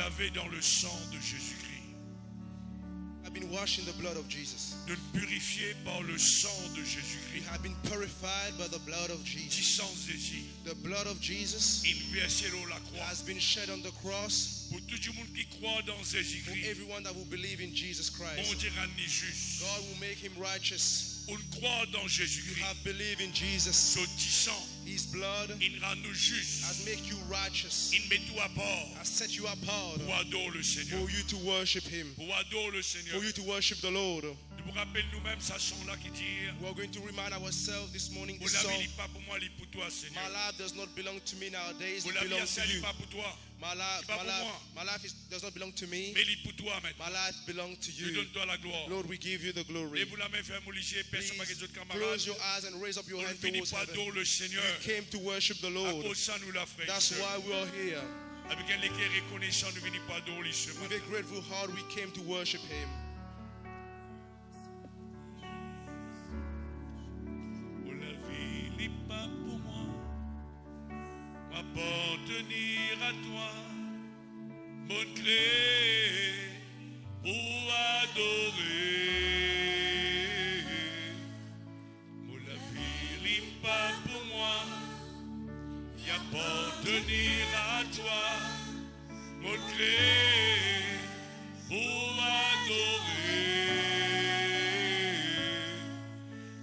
laver dans le sang de Jésus-Christ. I've been washed in the blood of Jesus. De purifier par le sang de We Jésus-Christ. have been purified by the blood of Jesus. Distance désir. The blood of Jesus Il versé sur la croix. has been shed on the cross Pour tout le monde qui croit dans for Jésus-Christ. everyone that will believe in Jesus On Christ. dira ni juste. God will make him righteous. On croit dans You Jésus-Christ. have believed in Jesus. Son petit sang, His blood il rend nous justes. has made you righteous, Il met tout à part has set you apart pour adorer le Seigneur. for you to worship him, Pour adorer le Seigneur. for you to worship the Lord. Nous vous rappelons nous-mêmes ce son-là qui dit We are going to remind ourselves this morning Vous this song. l'avez pas pour moi, il pour toi, Seigneur. My life does not belong to me nowadays, Vous it l'avez belongs to assez, you. pas pour toi. My life, pas pour moi. my life does not belong to me. Mais il pour toi maintenant. My life belongs to Je you. donne-toi la gloire. Lord, we give you the glory. Lève la main, fais-moi léger, personne pas que les autres Close camarades. your eyes and raise up your On hand finit towards par heaven. adorer le Seigneur. We came to worship the À Lord. cause de ça, nous la frères. That's why we are here. Avec un éclair reconnaissant, nous venons pas adorer ce With matin. a grateful heart, we came to worship him. Oh, la vie n'est pas pour moi, m'appartenir à toi, bonne clé pour adorer. Oh, la vie n'est pas pour moi, m'appartenir à toi, bonne clé pour adorer.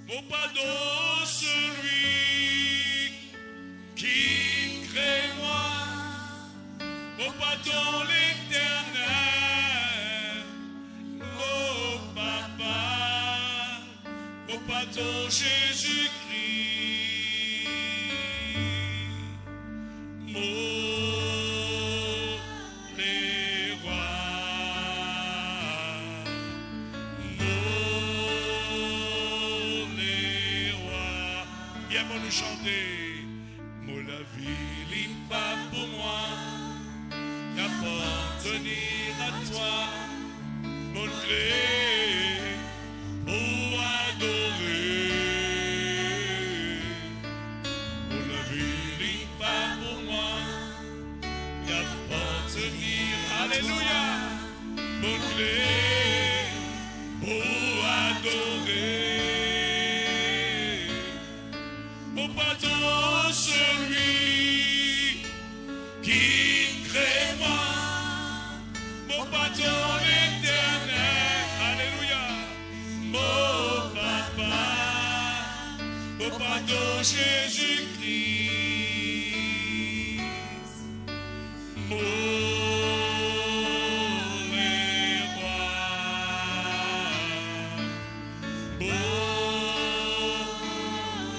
Mon pardon, celui qui crée moi, mon pardon, l'éternel, mon papa, mon pardon, Jésus-Christ, mon les rois, les rois. Viens pour nous chanter. Moi la vie n'est pas pour moi, d'appartenir à toi, mon clé pour adorer. Moi la vie n'est pas pour moi, d'appartenir, alléluia, mon clé pour adorer. Mon pardon, celui qui crée moi, mon pardon l'éternel, alléluia, mon papa, mon pardon Jésus-Christ, mon les rois, mon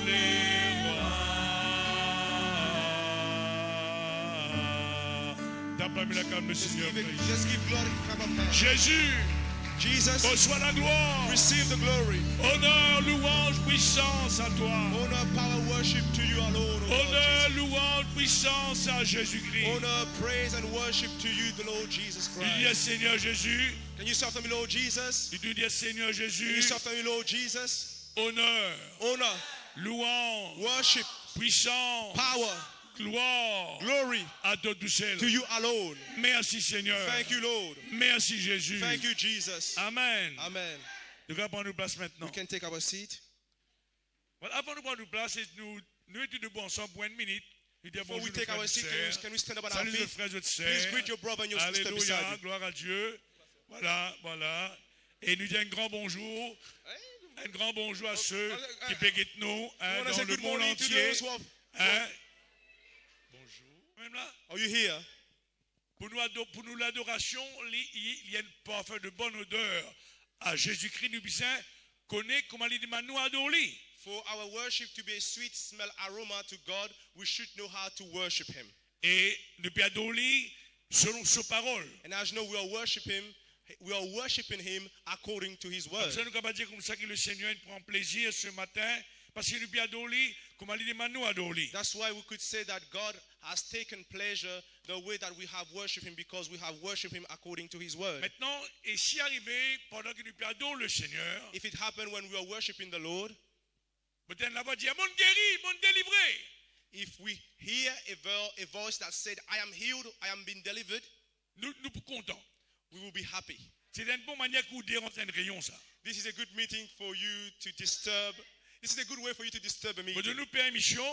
les rois. T'as pas mis la calme, le Seigneur. Just give glory, clap of hands. Jésus, Jesus, reçois la gloire, receive the glory. honneur, louange, puissance à toi. Honor, power, worship to you alone, O Lord Honneur, Jesus. louange, puissance à Jésus-Christ. Honor, praise, and worship to you, the Lord Jesus Il dit Christ. Seigneur Jésus, Can you shout for me, Lord Jesus? il dit Seigneur Can you Jésus, shout for me, Lord Jesus? honneur, Honor, louange, worship, puissance, power, gloire glory à toi tout seul. to you alone. Merci Seigneur. Thank you, Lord. Merci Jésus. Thank you, Jesus. Amen. Amen. Nous allons prendre place maintenant. We can take our seat. Voilà, avant de prendre place, nous étions debout ensemble pour une minute. Nous disons Before we bonjour, take frères our et seat, sœurs. can we stand up on our Salut les feet? frères et Please sœurs. greet your brother and your sister beside Alléluia, you. gloire à Dieu. Voilà, voilà. Et nous disons un grand bonjour. Un grand bonjour à ceux qui béguent nous I want to dans say le good monde morning to entier. those who are. Hein? Bonjour. Même là, Are you here? pour nous l'adoration, il y a une parfum de bonne odeur à Jésus-Christ. Nous puissions connaître comment il dit nous adorer. For our worship to be a sweet smell aroma to God, we should know how to worship Him. Et nous puissions adorer selon sa parole. And as you know, we are worshiping Him according to His word. Ça nous va dire comme ça que le Seigneur prend plaisir ce matin parce que nous puissions adorer comment il dit nous adorer. That's why we could say that God has taken pleasure the way that we have worshipped Him, because we have worshipped Him according to His word. Maintenant, et si arrivé pendant que nous puissions adorer le Seigneur, If it happened when we are worshiping the Lord, peut-être la voix dit mon guéri, mon délivré. if we hear a voice that said, I am healed, I am being delivered, nous contents. We will be happy. C'est une bonne manière que vous dérangez un rayon, ça. This is a good meeting for you to disturb. This is a good way for you to disturb a But meeting. nous permission,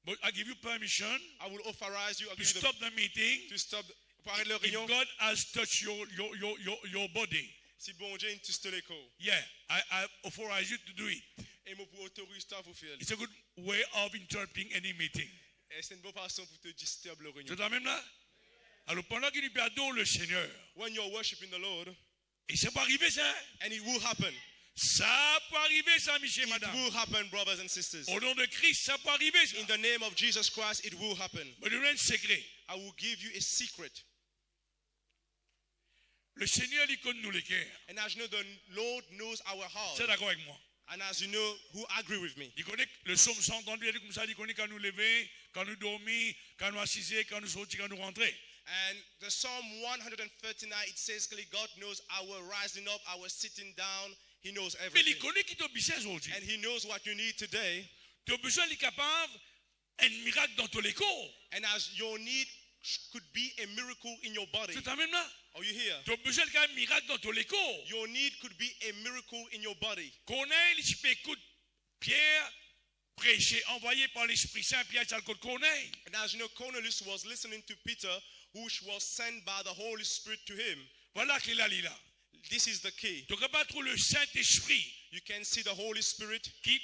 but I give you permission I will authorize you, I'll to give you stop the meeting to stop. Pour arrêter le if réunion. God has touched your body. Si bon Dieu te stole ko. Yeah, I authorize you to do it. Et moi pour autoriser toi pour faire. It's a good way of interrupting any meeting. Et c'est une bonne façon pour te disturber le réunion. C'est la même là? Alors pendant qu'il nous adore le Seigneur, When you're worshiping the Lord, et ça peut arriver ça? and it will happen. Ça peut arriver ça, Michel, It madame. will happen, brothers and sisters. Au nom de Christ, ça peut arriver ça. In the name of Jesus Christ, it will happen. Mais le un secret. I will give you a secret. Le Seigneur, il connaît nous les cœurs. And as you know, the Lord knows our heart. C'est d'accord avec moi. And as you know, who agree with me? Il connaît le psaume 132, il dit comme ça, il connaît quand nous lever, quand nous dormir, quand nous assiser, quand nous sortir, quand nous rentrer. And the Psalm 139, it says clearly, God knows our rising up, our sitting down. He knows Mais everything. il connaît qui t'a besoin aujourd'hui. And He knows what you need today. Tu as besoin, il est capable, un miracle dans tous les corps. And as your need could be a miracle in your body. C'est la même là? Are you here? Tu as besoin d'un miracle dans tous les corps. Your need could be a miracle in your body. Corneille, il peut écouter Pierre prêcher, envoyé par l'Esprit Saint, Pierre, c'est le code Corneille. And as you know, Cornelius was listening to Peter, who was sent by the Holy Spirit to him. Voilà qu'il a là. This is the key. Tu ne pas trop le Saint-Esprit You can see the Holy Spirit qui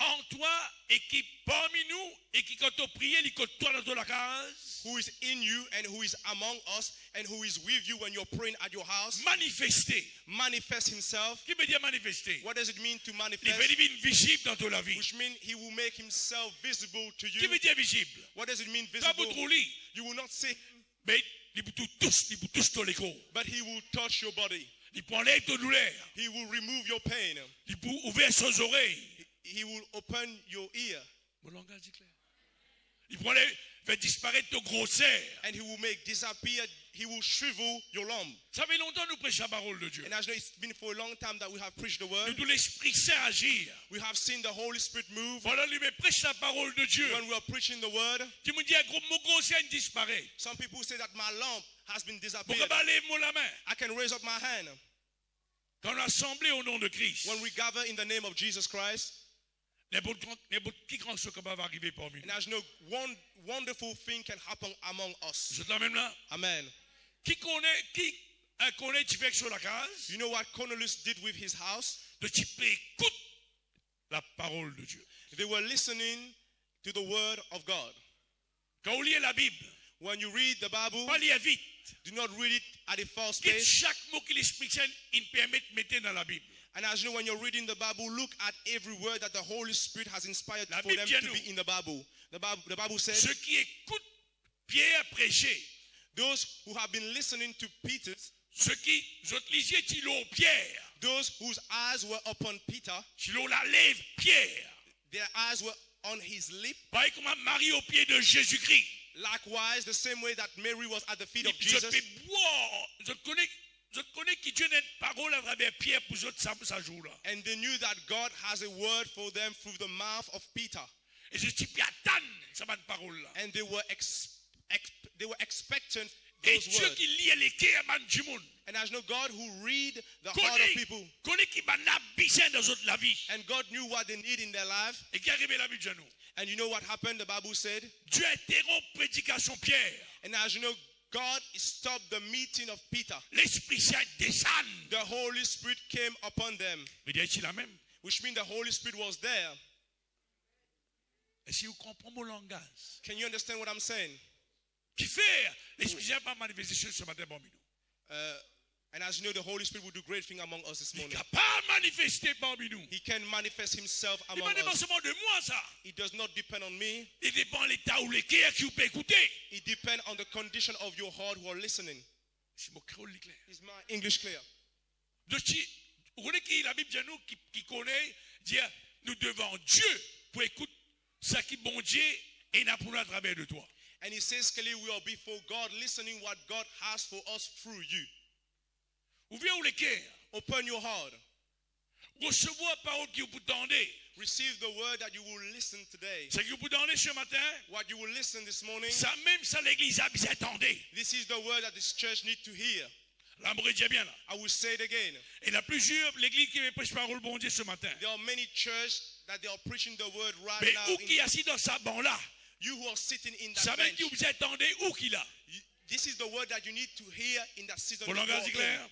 en toi et qui parmi nous et qui quand tu pries, il côte toi dans la case. who is in you and who is among us and who is with you when you're praying at your house. Manifester. Manifest himself. Qui veut dire manifester? What does it mean to Il manifest? veut dire visible dans toute la vie. Which means he will make himself visible to Qui you. veut dire visible? What does it mean Pas visible? pour lui. You will not see him, Mais il vous touche tous les corps. but he will touch your body. Il prend l'air de douleur. He will remove your pain. Il peut ouvrir ses oreilles. He will open your ear. Mon langage est clair. Il prend l'air, fait disparaître ton grosseur. And he will make disappear, he will shrivel your lump. Ça fait longtemps que nous prêchons la parole de Dieu. And as you know, it's been for a long time that we have preached the Nous word. tout l'Esprit Saint agir. We have seen the Holy Spirit move. Voilà, lui, mais prêche la parole de Dieu. When we are preaching the word, Tu me dis, mon grosseur disparaît. some people say that my lump has been Pourquoi disappeared. pas lève-moi la main? I can raise up my hand. Quand on a assemblé au nom de Christ, When we gather in the name of Jesus Christ, n'importe qui grand chose va arriver parmi and nous. as you know, one wonderful thing can happen among us. C'est la même là. Amen. Qui connaît tu fais sur la case? You know what Cornelius did with his house? De tu écoute la parole de Dieu. They were listening to the word of God. Quand on lit la Bible, When you read the Bible, pas lire vite. do not read it at a fast Quitte pace. chaque mot que l'Esprit Saint il permet de mettre dans la Bible. And as you know, when you're reading the Bible, look at every word that the Holy Spirit has inspired La for Bible them dit à to nous. be in the Bible. The Bible says, Ceux qui écoutent Pierre prêcher, those who have been listening to Peter, ceux qui lisiez Tilo Pierre, those whose eyes were upon Peter, Tilo la lève Pierre, their eyes were on his lip. pareil comme Marie au pied de Jésus-Christ. Likewise, the same way that Mary was at the feet of Je Jesus. peux boire, je connais qui Dieu a une parole à travers Pierre pour eux ça joue là. And they knew that God has a word for them through the mouth of Peter. Et je dis puis attendre ça va une parole là. And they were expectant Et those Dieu words. qui lit les cœurs du monde. And as you know, God who read the heart of people, Connaît qui va besoin dans autres la vie. and God knew what they need in their life. Et qui arrive la vie de nous. And you know what happened? The Bible said, Dieu interrompt prédication Pierre. and as you know, God stopped the meeting of Peter. L'Esprit Saint descend. The Holy Spirit came upon them, Mais dit la même. which means the Holy Spirit was there. Et si vous comprenez mon langage, Can you understand what I'm saying? qui fait l'Esprit Saint pas manifester ce matin parmi nous. And as you know, the Holy Spirit will do great things among us this Il morning. ne pas manifester parmi nous. He can manifest himself Il among ne dépend us. seulement de moi ça. It does not depend on me. Il dépend de l'état ou les cœurs qui vous peut écouter. It depends on the condition of your heart who are listening. C'est mon créole clair. Is my English clear? Vous connaissez qui la Bible de nous qui connaît dire nous devons Dieu pour écouter ça qui bon Dieu et n'a pour nous à travers de toi. And he says, clearly, we are before God, listening what God has for us through you. Ouvrez les cœurs. Open your heart. recevoir la parole qui vous tendez. Receive the word that you will listen today. C'est que vous tendez ce matin. What you will listen this morning. Ça même ça l'église a bien attendé. This is the word that this church need to hear. Là, me redis bien là. I will say it again. Et il y a plusieurs l'église qui prêche parole bon Dieu ce matin. There are many churches that they are preaching the word right Mais now. où qui est assis dans sa banc là? You who are sitting in Ça that veut bench. dire que vous attendez où qu'il a? This is the word that you need to hear in that season. Pour langage clair.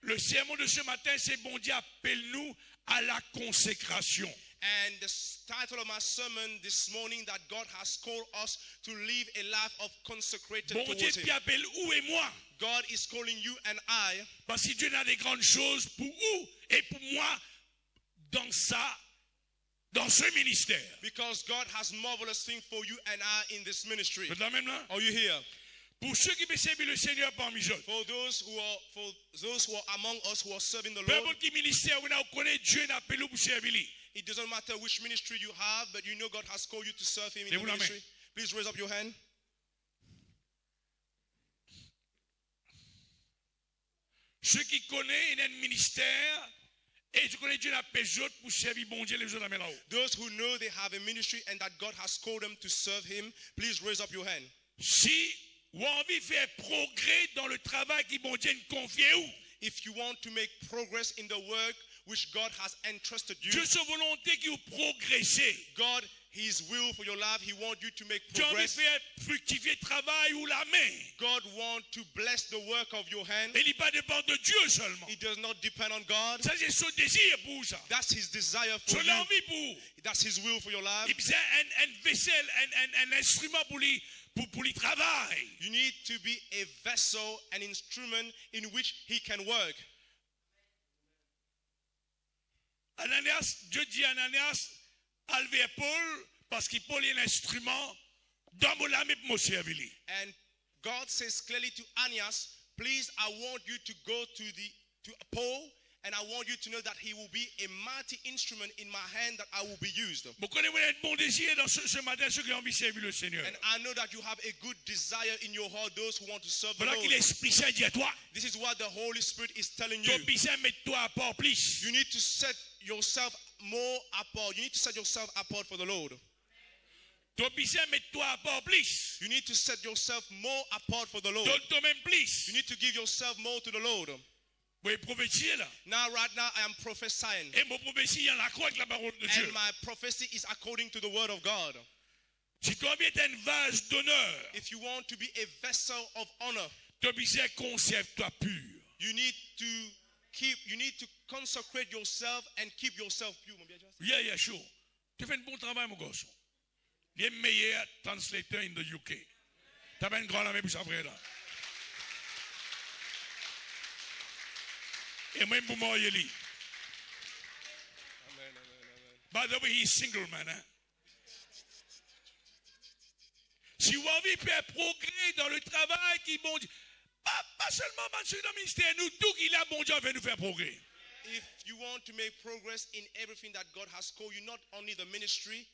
Le sermon de ce matin, c'est bon Dieu appelle-nous à la consécration. And the title of my sermon this morning, that God has called us to live a life of consecrated Bon Dieu towards qui Him. appelle où et moi? God is calling you and I, Parce que Dieu a des grandes choses pour où et pour moi dans ce ministère. because God has marvelous things for you and I in this ministry. Vous êtes là même là? Are you here? Pour ceux qui peuvent servir le Seigneur parmi eux. For those who are among us who are serving the Peu Lord, importe qui ministère, vous connaissez Dieu n'a appelé pour servir lui. it doesn't matter which ministry you have, but you know God has called you to serve Him in the Levez la main. ministry. Please raise up your hand. Ceux qui connaissent un ministère et tu connais Dieu n'a appelé les autres pour servir bon Dieu les autres la main là-haut. Those who know they have a ministry and that God has called them to serve Him, please raise up your hand. Si vous avez envie de faire progrès dans le travail qui bon Dieu nous confie où? If you want to make progress in the work which God has entrusted you, Dieu sa volonté qui vous progressez. God, His will for your life, He wants you to make Dieu a envie de progress. faire fructifier le travail ou la main. God wants to bless the work of your hand. Et il n'est pas dépend de Dieu seulement. It does not depend on God. Ça c'est son désir pour ça. That's His desire for Son you. envie pour. That's His will for your life. Il besoin un vaisselle, un instrument pour lui travailler. You need to be a vessel, an instrument in which He can work. Ananias, Dieu dit à Ananias, enlever Paul, parce qu'il Paul est un instrument dans mon âme pour me servir. And God says clearly to Ananias, please, I want you to go to Paul, and I want you to know that he will be a mighty instrument in my hand that I will be used. Vous connaissez un bon désir dans ce matin, ceux qui ont envie de servir le Seigneur. And I know that you have a good desire in your heart, those who want to serve the Voilà que Lord. l'Esprit Saint dit à toi, This is what the Holy Spirit is telling tu you. as besoin de mettre toi à part plus. You need to set yourself more apart. You need to set yourself apart for the Lord. Tu as besoin de mettre toi à part plus. You need to set yourself more apart for the Lord. Donne toi-même plus. You need to give yourself more to the Lord. Vous pouvez prophétiser là. Right now, I am prophesying. Et mon prophétie, en accord avec la parole de Dieu. And my prophecy is according to the word of God. Si tu as envie d'être un vase d'honneur, If you want to be a vessel of honor, tu as besoin de conserve-toi pur. you need to consecrate yourself and keep yourself pure. Yeah, sure. Tu fais un bon travail, mon garçon. Il est meilleur translator in the UK. Tu as une grande amie pour ça, frère là. Et même pour moi, il est. By the way, he's single, man. Hein? Si vous avez fait progrès dans le travail qui bon Dieu, pas seulement dans le ministère, nous tous qui l'a bon Dieu fait nous faire progrès. If you want to make progress in everything that God has called you, not only the ministry,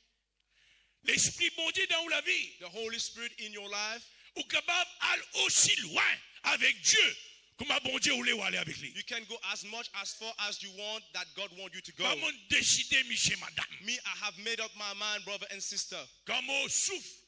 L'Esprit bon Dieu dans la vie, the Holy Spirit in your life, ou capable d'aller aussi loin avec Dieu, comme bon Dieu voulait aller avec lui. you can go as much as far as you want that God wants you to go. Comme on décide, monsieur, madame, Me, I have made up my mind, brother and sister. comme on souffle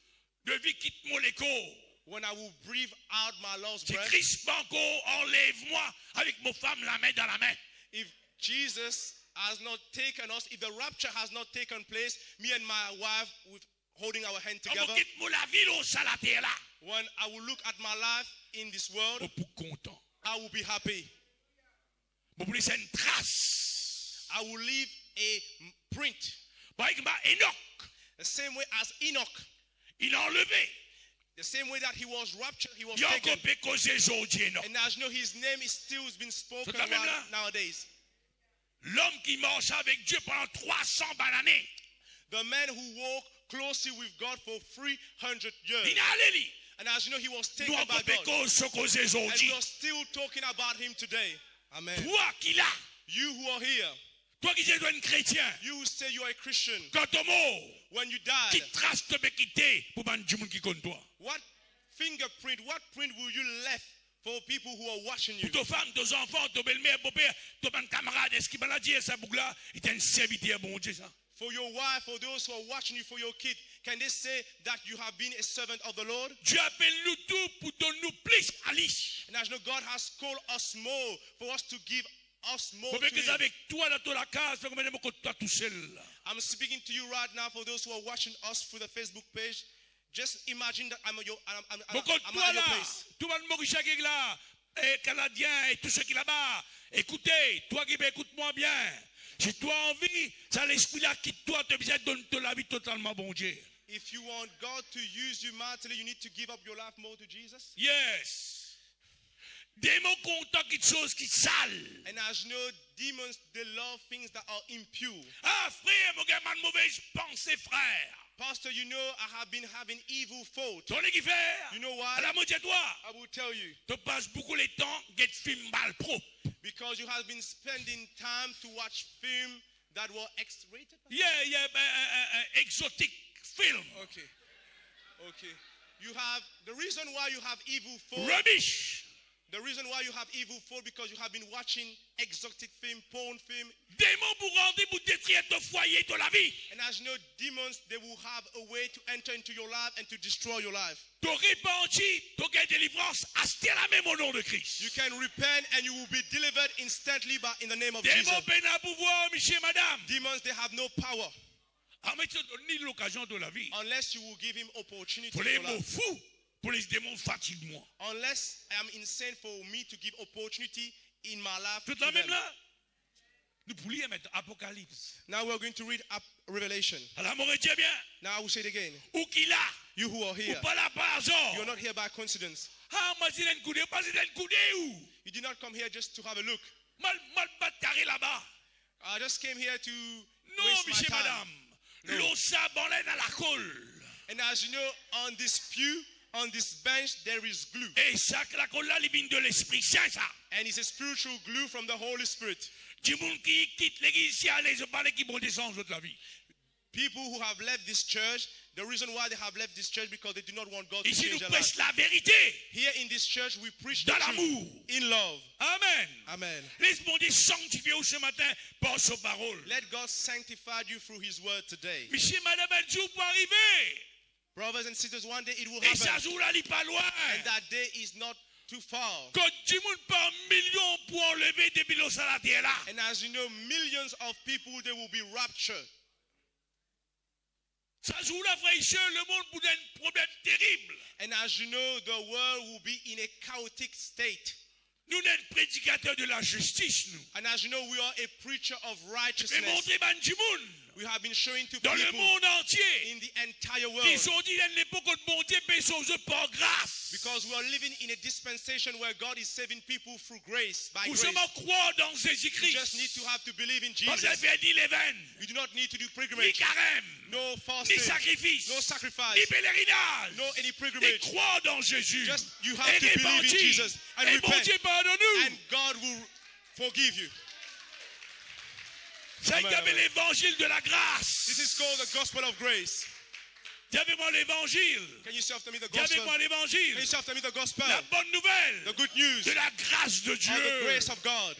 de vie quitte mon écho. When I will breathe out my last Si breath, Christ banco, enlève-moi avec mon femme la main dans la main. if Jesus has not taken us, if the rapture has not taken place, me and my wife with holding our hand Comme together, on quitte mon la ville au salaté là. when I will look at my life in this world, On pour content. I will be happy. Vous voulez c'est une trace. I will leave a print. Par exemple, Enoch, The same way as Enoch, il a enlevé. the same way that he was raptured, he was Il a taken. encore pu causer aujourd'hui, Enoch. And as you know, his name is still been spoken C'est la même là. nowadays. L'homme qui marche avec Dieu pendant 300 années. The man who walked closely with God for 300 years. Il a allé lui. And as you know, he was Nous taken by encore pu God. causer And aujourd'hui. we are still talking about him today. Amen. Toi qui l'as, You who are here, toi qui es un chrétien, you who say you are a Christian, quand ton mot, when you qui died, trace te quitter pour ban du monde qui compte toi. what fingerprint, what print will you left For people who are watching you. Pour tes femmes, tes enfants, tes belles-mères, beaux-pères, tes camarades, est-ce qu'il m'a dit ça boucle-là? Il est un serviteur, bon Dieu, ça. For your wife, for those who are watching you, for your kid, can they say that you have been a servant of the Lord? Dieu appelle nous tous pour donner plus à lui. And as you know, God has called us more for us to give us more to Parce que Him. avec toi dans la case, comme on est toi tout seul. I'm speaking to you right now for those who are watching us through the Facebook page. Just imagine that I'm at your place. Tout le monde qui là, et Canadien et tous ceux qui là-bas, écoutez, toi qui écoute-moi bien. Si tu as envie, ça l'esprit là qui toi te besoin de donner la vie totalement, bon Dieu. If you want God to use you mightily, you need to give up your life more to Jesus. Yes. Démons content quelque chose qui sale. And as you know, demons, they love things that are impure. Ah frère, mon gars, ma mauvaise pensée, frère. Pastor, you know I have been having evil thoughts. Ton équipe faire. You know À why? la moitié toi. I will tell you. Tu passes beaucoup de temps get film mal pro. Because you have been spending time to watch films that were X-rated. Yeah, exotic film. Okay. You have the reason why you have evil thoughts. Rubbish. The reason why you have evil thoughts because you have been watching exotic film, porn film. Démons pour rentrer pour détruire ton foyer, ton la vie. And as you know, demons, they will have a way to enter into your life and to destroy your life. Tu repenti, tu gagnes délivrance, à la même au nom de Christ. You can repent and you will be delivered instantly in the name of Démons Jesus. peine à pouvoir, monsieur, madame. Demons, they have no power Ah, mais tu donnes l'occasion de la vie. unless you will give him opportunity Pour in les your mots life. fous, pour les démons fatigue-moi. Unless I am insane for me to give opportunity in my life. Tout to la même them. là. Nous pour lire maintenant Apocalypse. Now we're going to read Revelation. Alors, mon Dieu bien. Now I will say it again. Où qu'il a, You who are ou here, pas là par hasard. you're not here by coincidence. Ah, moi, c'est un coup de, pas c'est un coup de où? You did not come here just to have a look. Mal pas carré là-bas. I just came here to Non, waste my monsieur, time. madame. No. L'eau s'abandonne à la colle. And as you know, on this pew, on this bench, there is glue. Et ça, la colle là, il vient de l'Esprit Saint, ça. And it's a spiritual glue from the Holy Spirit. Du monde qui quitte l'église, si allez, je parle qui vont descendre de la vie. People who have left this church, the reason why they have left this church because they do not want God to Ici, nous change their life. prêchons la vérité Here in this church, we preach the dans truth l'amour. in love. Amen. Amen. Laisse mon Dieu sanctifier ce matin par sa parole. Let God sanctify you through His word today. Monsieur, madame, un jour pour arriver. Brothers and sisters, one day it will Et ça happen. jour là, il n'est pas loin. And that day is not too far. Quand du monde par millions pour enlever des bilos à la terre là. And as you know, millions of people, they will be raptured. Ça joue là, frère et sœurs, le monde pour un problème terrible. And as you know, the world will be in a chaotic state. Nous sommes prédicateurs de la justice, nous. And as you know, we are a preacher of Mais righteousness. montrer ban du monde We have been showing to dans le people monde entier in the entire qui world. sont dit à l'époque de mon Dieu, paix sur eux par grâce. Because we are living in a dispensation where God is saving people through grace, by Nous grace. sommes croire dans You just need Jésus-Christ. to have to believe in Pas besoin de Jesus. faire ni levain, You do not need to do ni pilgrimage, carême, no ni fasting, sacrifice, no ni sacrifice, pèlerinage. no any Et pilgrimage. croire dans Jésus. Just you have Et to believe in repentir. Jesus and Et mon repent. Dieu pardonne-nous. And God will forgive you. Ça Amen, y avait amen. l'évangile de la grâce. This is called the gospel of grace. Dis avec moi l'évangile. Can you say after me the Dis avec gospel? moi Can l'évangile. you say after me the gospel? La bonne nouvelle The good news de la grâce de of the Dieu. grace of God.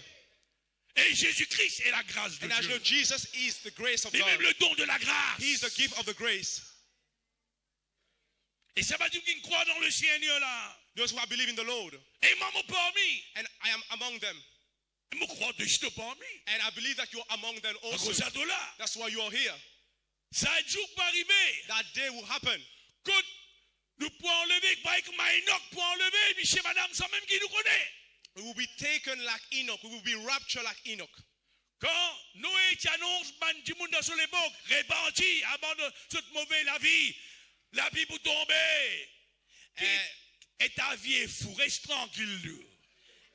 Et Jésus-Christ est la grâce de And as you know, Dieu. Jesus is the grace of Et même God. le don de la grâce. He is the gift of the grace. Et ça va dire qu'il croit dans le Seigneur là. Those who have believed in the Lord. Et moi, mon parmi. And I am among them. Et moi, crois de juste parmi. And I believe that you are among them À also. cause de ça là. That's why you are here. Ça a un jour pour arriver. That day will happen. Quand nous pouvons enlever, pareil comme Enoch pour enlever, monsieur, madame, sans même qui nous connaît. We will be taken like Enoch. We will be raptured like Enoch. Quand Noé annonce du monde dans son époque, répandit, abandonne cette mauvaise la vie pour tomber. Et ta vie est fou, reste tranquille.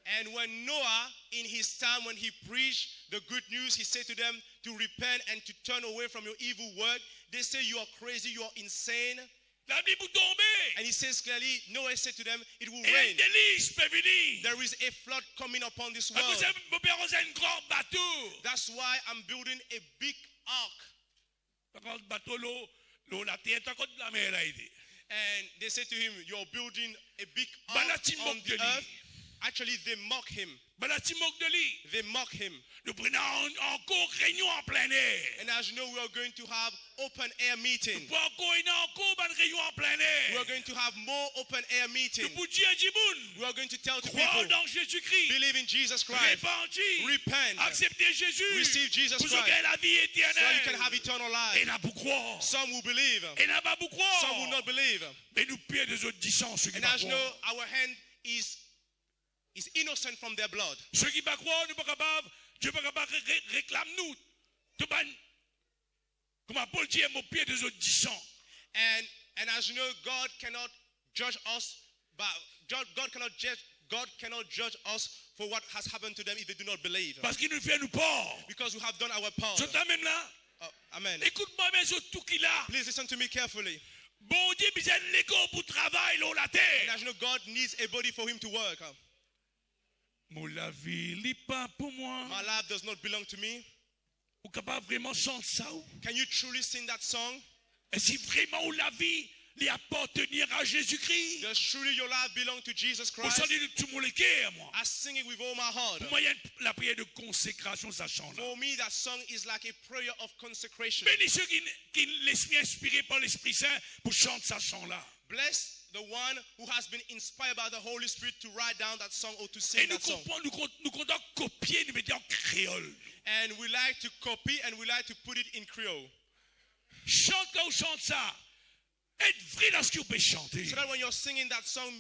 And when Noah, in his time, when he preached the good news, he said to them to repent and to turn away from your evil work. They say you are crazy, you are insane. La vie pour tomber. And he says clearly, Noah said to them, it will Et un rain. délice peut venir. There is a flood coming upon this Parce que world. c'est mon père, c'est un grand bateau. That's why I'm building a big ark. Quand le bateau, l'eau, la terre, t'as de la mer là. And they said to him, you're building a big ark Balatin on manque the de earth. lit. Actually, they mock him. Ben là, tu moques de lui. They mock him. Nous prenons encore réunion en plein air. And as you know, we are going to have open air meeting. Nous pouvons encore une réunion en plein We air. are going to have more open air meeting. Nous pouvons dire à Djiboun, We are going to tell the croire people, dans Jésus-Christ. believe in Jesus Christ, Répandir. repent, Accepter Jésus. receive Jesus Pour Christ, que la vie so that you can éternelle. have eternal Et life. n'a pas croire. Some will believe, Et n'a pas pour some will not croire. believe. Mais nous payons des autres dissens, ceux qui And ne as you know, croient. our hand is innocent from their blood. Ceux qui ne croient, nous ne sommes pas capables. Dieu n'est pas capable de réclamer nous. Comme Paul dit, mon pied des autres dissens. And as you know, God cannot judge us, but God cannot judge us for what has happened to them if they do not believe. Parce qu'il nous fait nous port. Because we have done our part. Je t'amène là. Amen. Écoute-moi bien sur tout qu'il a. Please listen to me carefully. Bon Dieu, besoin de l'école pour travailler là la And terre. as you know, God needs a body for him to work. Mon la vie, n'est pas pour moi. My life does not belong to me. Ou capable vraiment chanter ça ou? Can you truly sing that song? Et si vraiment ou la vie, lui appartenir à Jésus-Christ. Does truly your life belong to Jesus Pour Christ? ça, dit tout mon cœur, moi. I sing it with all my heart. Pour moi, il y a la prière de consécration, ça chante là. For me, that song is like a prayer of consecration. Bénis ceux qui l'esprit inspiré par l'Esprit Saint pour chanter ça chant là. Bless the one who has been inspired by the Holy Spirit to write down that song or to Et sing nous that song. comptons, nous comptons copier, nous mettons en créole. And we like to copy and we like to put it in Creole. Chante quand on chante ça. Être vrai dans ce que vous pouvez chanter. So that when you're singing that song,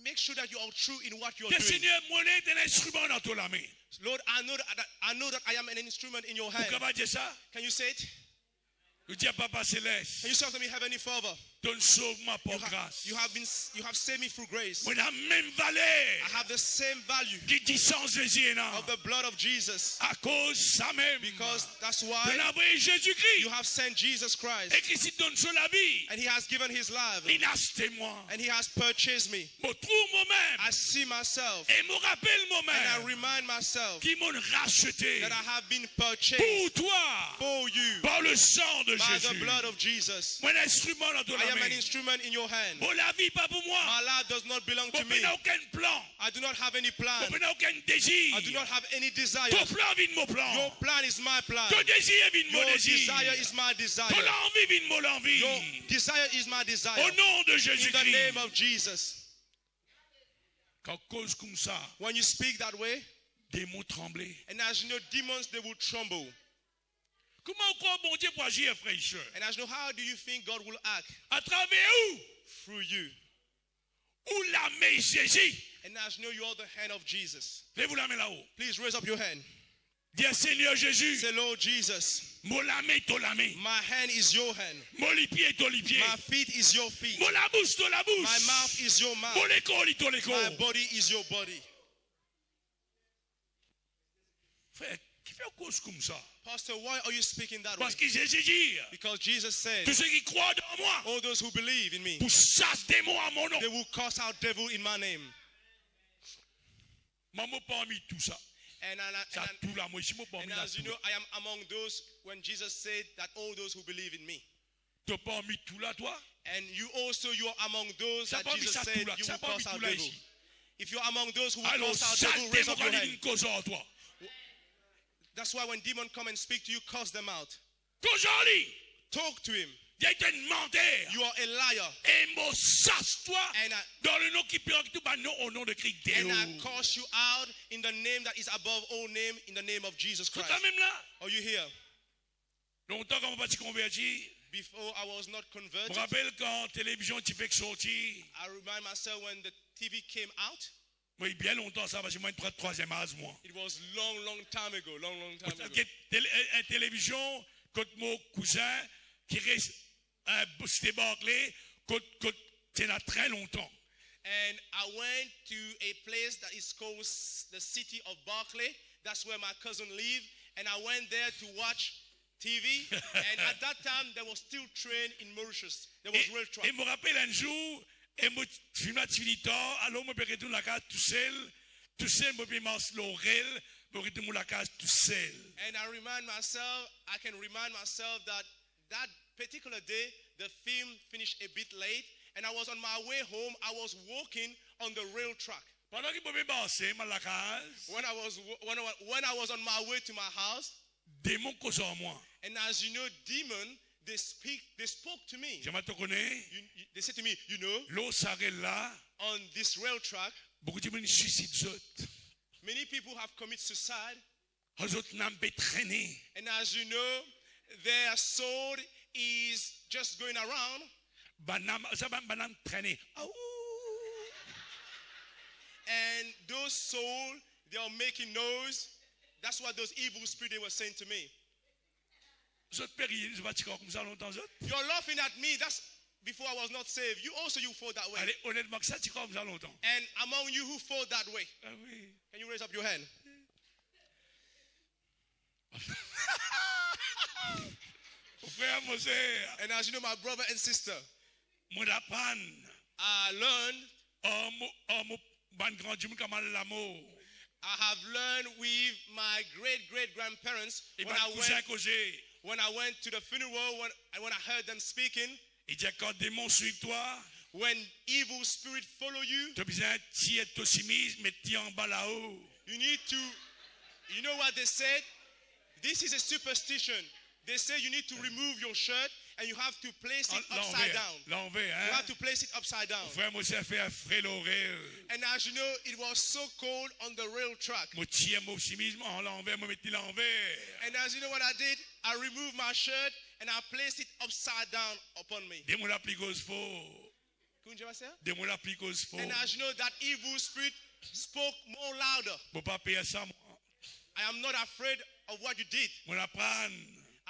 make sure that you are true in what you're Que doing. Seigneur, moi, est un instrument dans ton main. Lord, I know that I am an instrument in your Vous hand. pouvez dire ça? Can you say it? Nous disons à Papa Céleste, Can you say to me, Heavenly Father, donne sauve-moi pour grâce. you have saved me through grace. Moi, la même valeur I have the same value qui dit sans Jésus, non? of the blood of Jesus. À cause ça même. Because that's De why l'envoyer Jésus-Christ. you have sent Jesus Christ. Et Christ donne sur la vie. And he has given his life. Il a acheté moi. And he has purchased me. Je trouve moi-même. I see myself. Et me rappelle And I moi-même. remind myself Qui m'ont racheté. that I have been purchased Pour toi. for you Par le sang de by the Jésus. blood of Jesus. Moi, l'instrument dans ton I am main. an instrument in your hand. Bon, la vie, pas pour moi. My life does not belong Bon, to me. n'a aucun plan. I do not have any Bon, plan. n'a aucun désir. I do not have any desire. Ton plan vient de mon Your plan. plan is my plan. Ton désir vient de mon Your désir. desire is my Ton desire. envie vient de mon envie. Your desire is my Au desire. nom de In the Jésus-Christ. name of Jesus. Quand cause comme ça, When you speak that way, démons trembler. and as you know, demons, they will tremble. Comment on croit bon Dieu pour agir, frère et sœur? And as you know, how do you think God will act? À travers où? Through you. Où la main Jésus? And as you know, you are the hand of Jesus. Lève-vous la main là-haut. Please raise up your hand. Dis Seigneur Jésus, Say, Lord Jesus, mon la main, ton la main. my hand is your hand. Mon les pieds, ton les pieds. My feet is your feet. Mon la bouche, ton la bouche. My mouth is your mouth. Mon l'école, ton My l'école. body is your body. Frère, qui fait cause comme ça? Pastor, why are you speaking that way? Parce que Jésus dit, Because Jesus said, tous ceux qui croient dans moi, all those who believe in me, pour chasse des mots à mon nom. they will cast out devil in my name. Maman pas mis tout ça. Ça tout là, moi, je m'ai pas mis And là as you tout. know, I am among those when Jesus said that all those who believe in me. T'as pas mis tout là, toi? And you also, you are among those Ça that pas mis Jesus ça said tout là. you Ça will pas mis cast out tout là devil. ici. If you're among those who will Alors, cast out chasse devil, des raise mots up quand your il hand. dit cause en toi. That's why when demons come and speak to you, cast them out. Cause en lui, Talk to him. il y a un menteur. You are a liar. Et moi, chasse-toi And dans le nom qui peut tout bas non au nom de Christ. And I cast you out in the name that is above all name, in the name of Jesus Tout Christ. ça même là. Are you here? Longtemps qu'on va pas se convertir. Before I was not Je me converted, rappelle quand la télévision tu fais que sortir. I remind myself when the TV came out. Oui, bien longtemps ça, parce que moi, une troisième âge, moi. It was long time ago. Long time ago. Une télévision, quand mon cousin, qui reste un c'était Barclay, quand c'est là très longtemps. And I went to a place that is called the city of Barclay. That's where my cousin lived. And I went there to watch TV. And at that time, there was still train in Mauritius. There was rail track. Et je me rappelle un jour, et moi, je me suis dit, alors je me retourne la case tout seul, je me pense l'oreille, je me retourne la case tout seul. And I can remind myself that that particular day, the film finished a bit late. And I was on my way home. I was walking on the rail track. Pendant qu'il pouvait passer dans la case, when I was on my way to my house, démon cause en moi. and as you know, demon, they spoke to me. Je te connais. They said to me, you know, L'eau s'arrête là. on this rail track, Beaucoup de gens suicident. many people have committed suicide. Les autres n'ont pas traîné. And as you know, their soul is just going around. Ça va traîner. And those souls, they are making noise. That's what those evil spirits they were saying to me. Vous êtes périllés, je vais te comme ça longtemps. You're laughing at me. That's before I was not saved. You fought that way. Allez, honnêtement, ça tu comme ça longtemps. And among you who fought that way, Ah oui. can you raise up your hand? Frère, mon sœur, And as you know, my brother and sister, mon apprendre. I learned, Ban grand Dieu comme l'amour. I have learned with my great-great-grandparents Et when ban I cousin causé. went to the funeral, when I heard them speaking, Il dit quand démon suit toi, when evil spirits follow you, tu as besoin de tirer ton chemise, mais tu en bas là-haut. you know what they said? This is a superstition. They say you need to remove your shirt and you have to place it upside down. L'envers, You hein? have to place it upside down. Frère, moi, j'ai fait un frère l'horaire. And as you know, it was so cold on the rail track. Moi, tiens mon chemise, en l'envers, moi, mettez l'envers. And as you know what I did? I removed my shirt and I placed it upside down upon me. Dis-moi la plicose faux. Couldn't you say? Dis-moi la plicose faux. And as you know, that evil spirit spoke more louder. Faut pas payer ça, moi. I am not afraid of what you did. Moi, l'apprendre.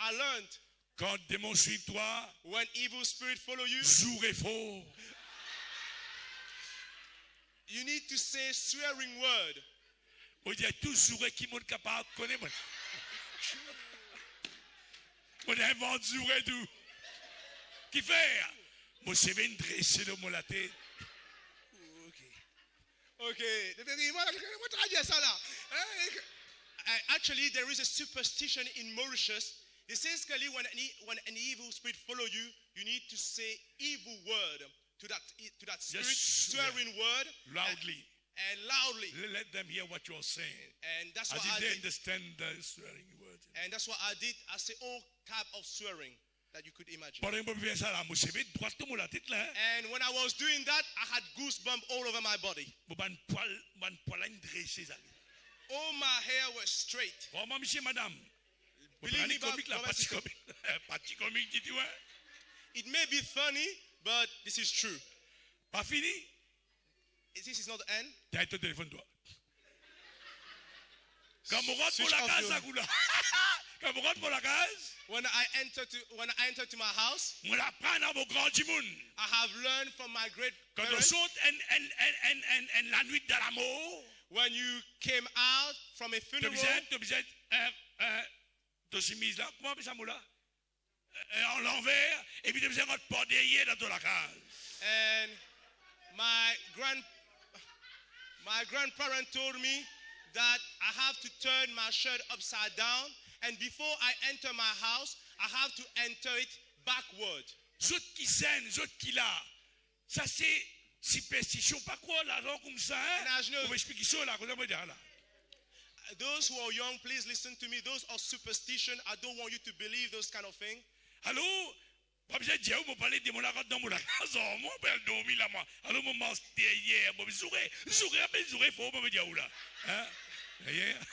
I learned Quand démon suit toi, when evil spirit follow you, jour est faux. you need to say swearing word. Moi, je dis toujours qui est capable de connaître. Moi, j'invente jour et tout. Qui fait? Moi, c'est bien dressé de mon la tête. Okay. Actually, there is a superstition in Mauritius. It says, Kelly, when an evil spirit follow you, you need to say evil word to that spirit, Just swearing word, loudly. and loudly. Let them hear what you're saying. And that's As what if I they did. understand the swearing word. And that's what I did. I say all type of swearing that you could imagine. Pendant que je fais ça là, moi, c'est bien droit de la tête là. And when I was doing that, I had goosebumps all over my body. Moi, ban poil dressé ça. All my hair was straight. Bon, moi, monsieur, madame. Believe me, Comique là, Baba, parti comique. Parti comique, dis-tu, ouais. it may be funny, but this is true. Pas fini? This is not the end. T'as ton téléphone, toi. Quand on rentre pour Switch la off case, your- ça coule là. Quand on rentre pour la case, When I enter to my house, on la prend dans vos grands djimoun. I have learned from my great Quand on parents, saute en la nuit de l'amour, when you came out from a funeral, t'as besoin, ton chemise là, comment on appelle ça, moula? En l'envers, et puis t'as besoin de pas derrière dans la case. and my grandparent told me that I have to turn my shirt upside down, and before I enter my house, I have to enter it backward. Zot qui saignent, zot qui là, ça c'est superstition, pas quoi là, genre comme ça, hein? And as you know- On m'explique ça là, comment on dire là? Those who are young, please listen to me. Those are superstition. I don't want you to believe those kind of things. Allô? Pas besoin de dire, on parler de mon la dans mon la maison, moi, ben, dormi là, moi. Allô, mon masque derrière, moi, zouré, faut me dire où là? Hein? Derrière?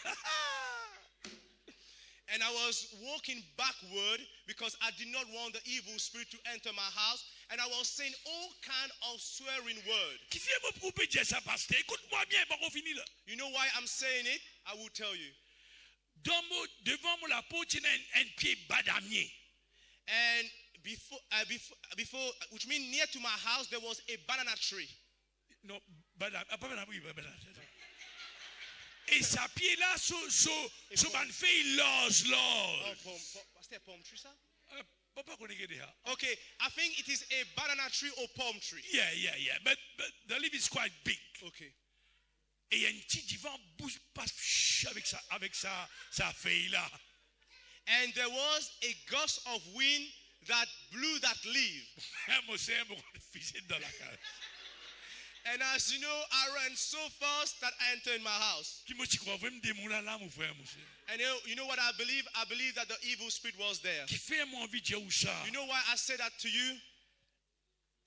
And I was walking backward because I did not want the evil spirit to enter my house. And I was saying all kind of swearing words. Qui c'est mon poupée dire ça, pasteur? Écoute-moi bien, pas qu'on finit là. You know why I'm saying it? I will tell you. Devant mon la porte, il y a un pied badamier. And before, which means near to my house, there was a banana tree. Non, badam, pas badam, oui, badam. Et sa pied là, sur ban fait, il loge. What's that palm tree, sir? Papa connaît déjà. Okay, I think it is a banana tree or palm tree. Yeah. But the leaf is quite big. Okay. Et il y a un petit divan bouge passe avec sa feuille là. And there was a gust of wind that blew that leaf. Moi, c'est un physique dans la cage. And as you know, I ran so fast that I entered my house. Qui me dit quoi? Vous me démoulez là, mon frère, mon frère. And you know what I believe? I believe that the evil spirit was there. Qui fait mon envie de dire où ça? You know why I say that to you?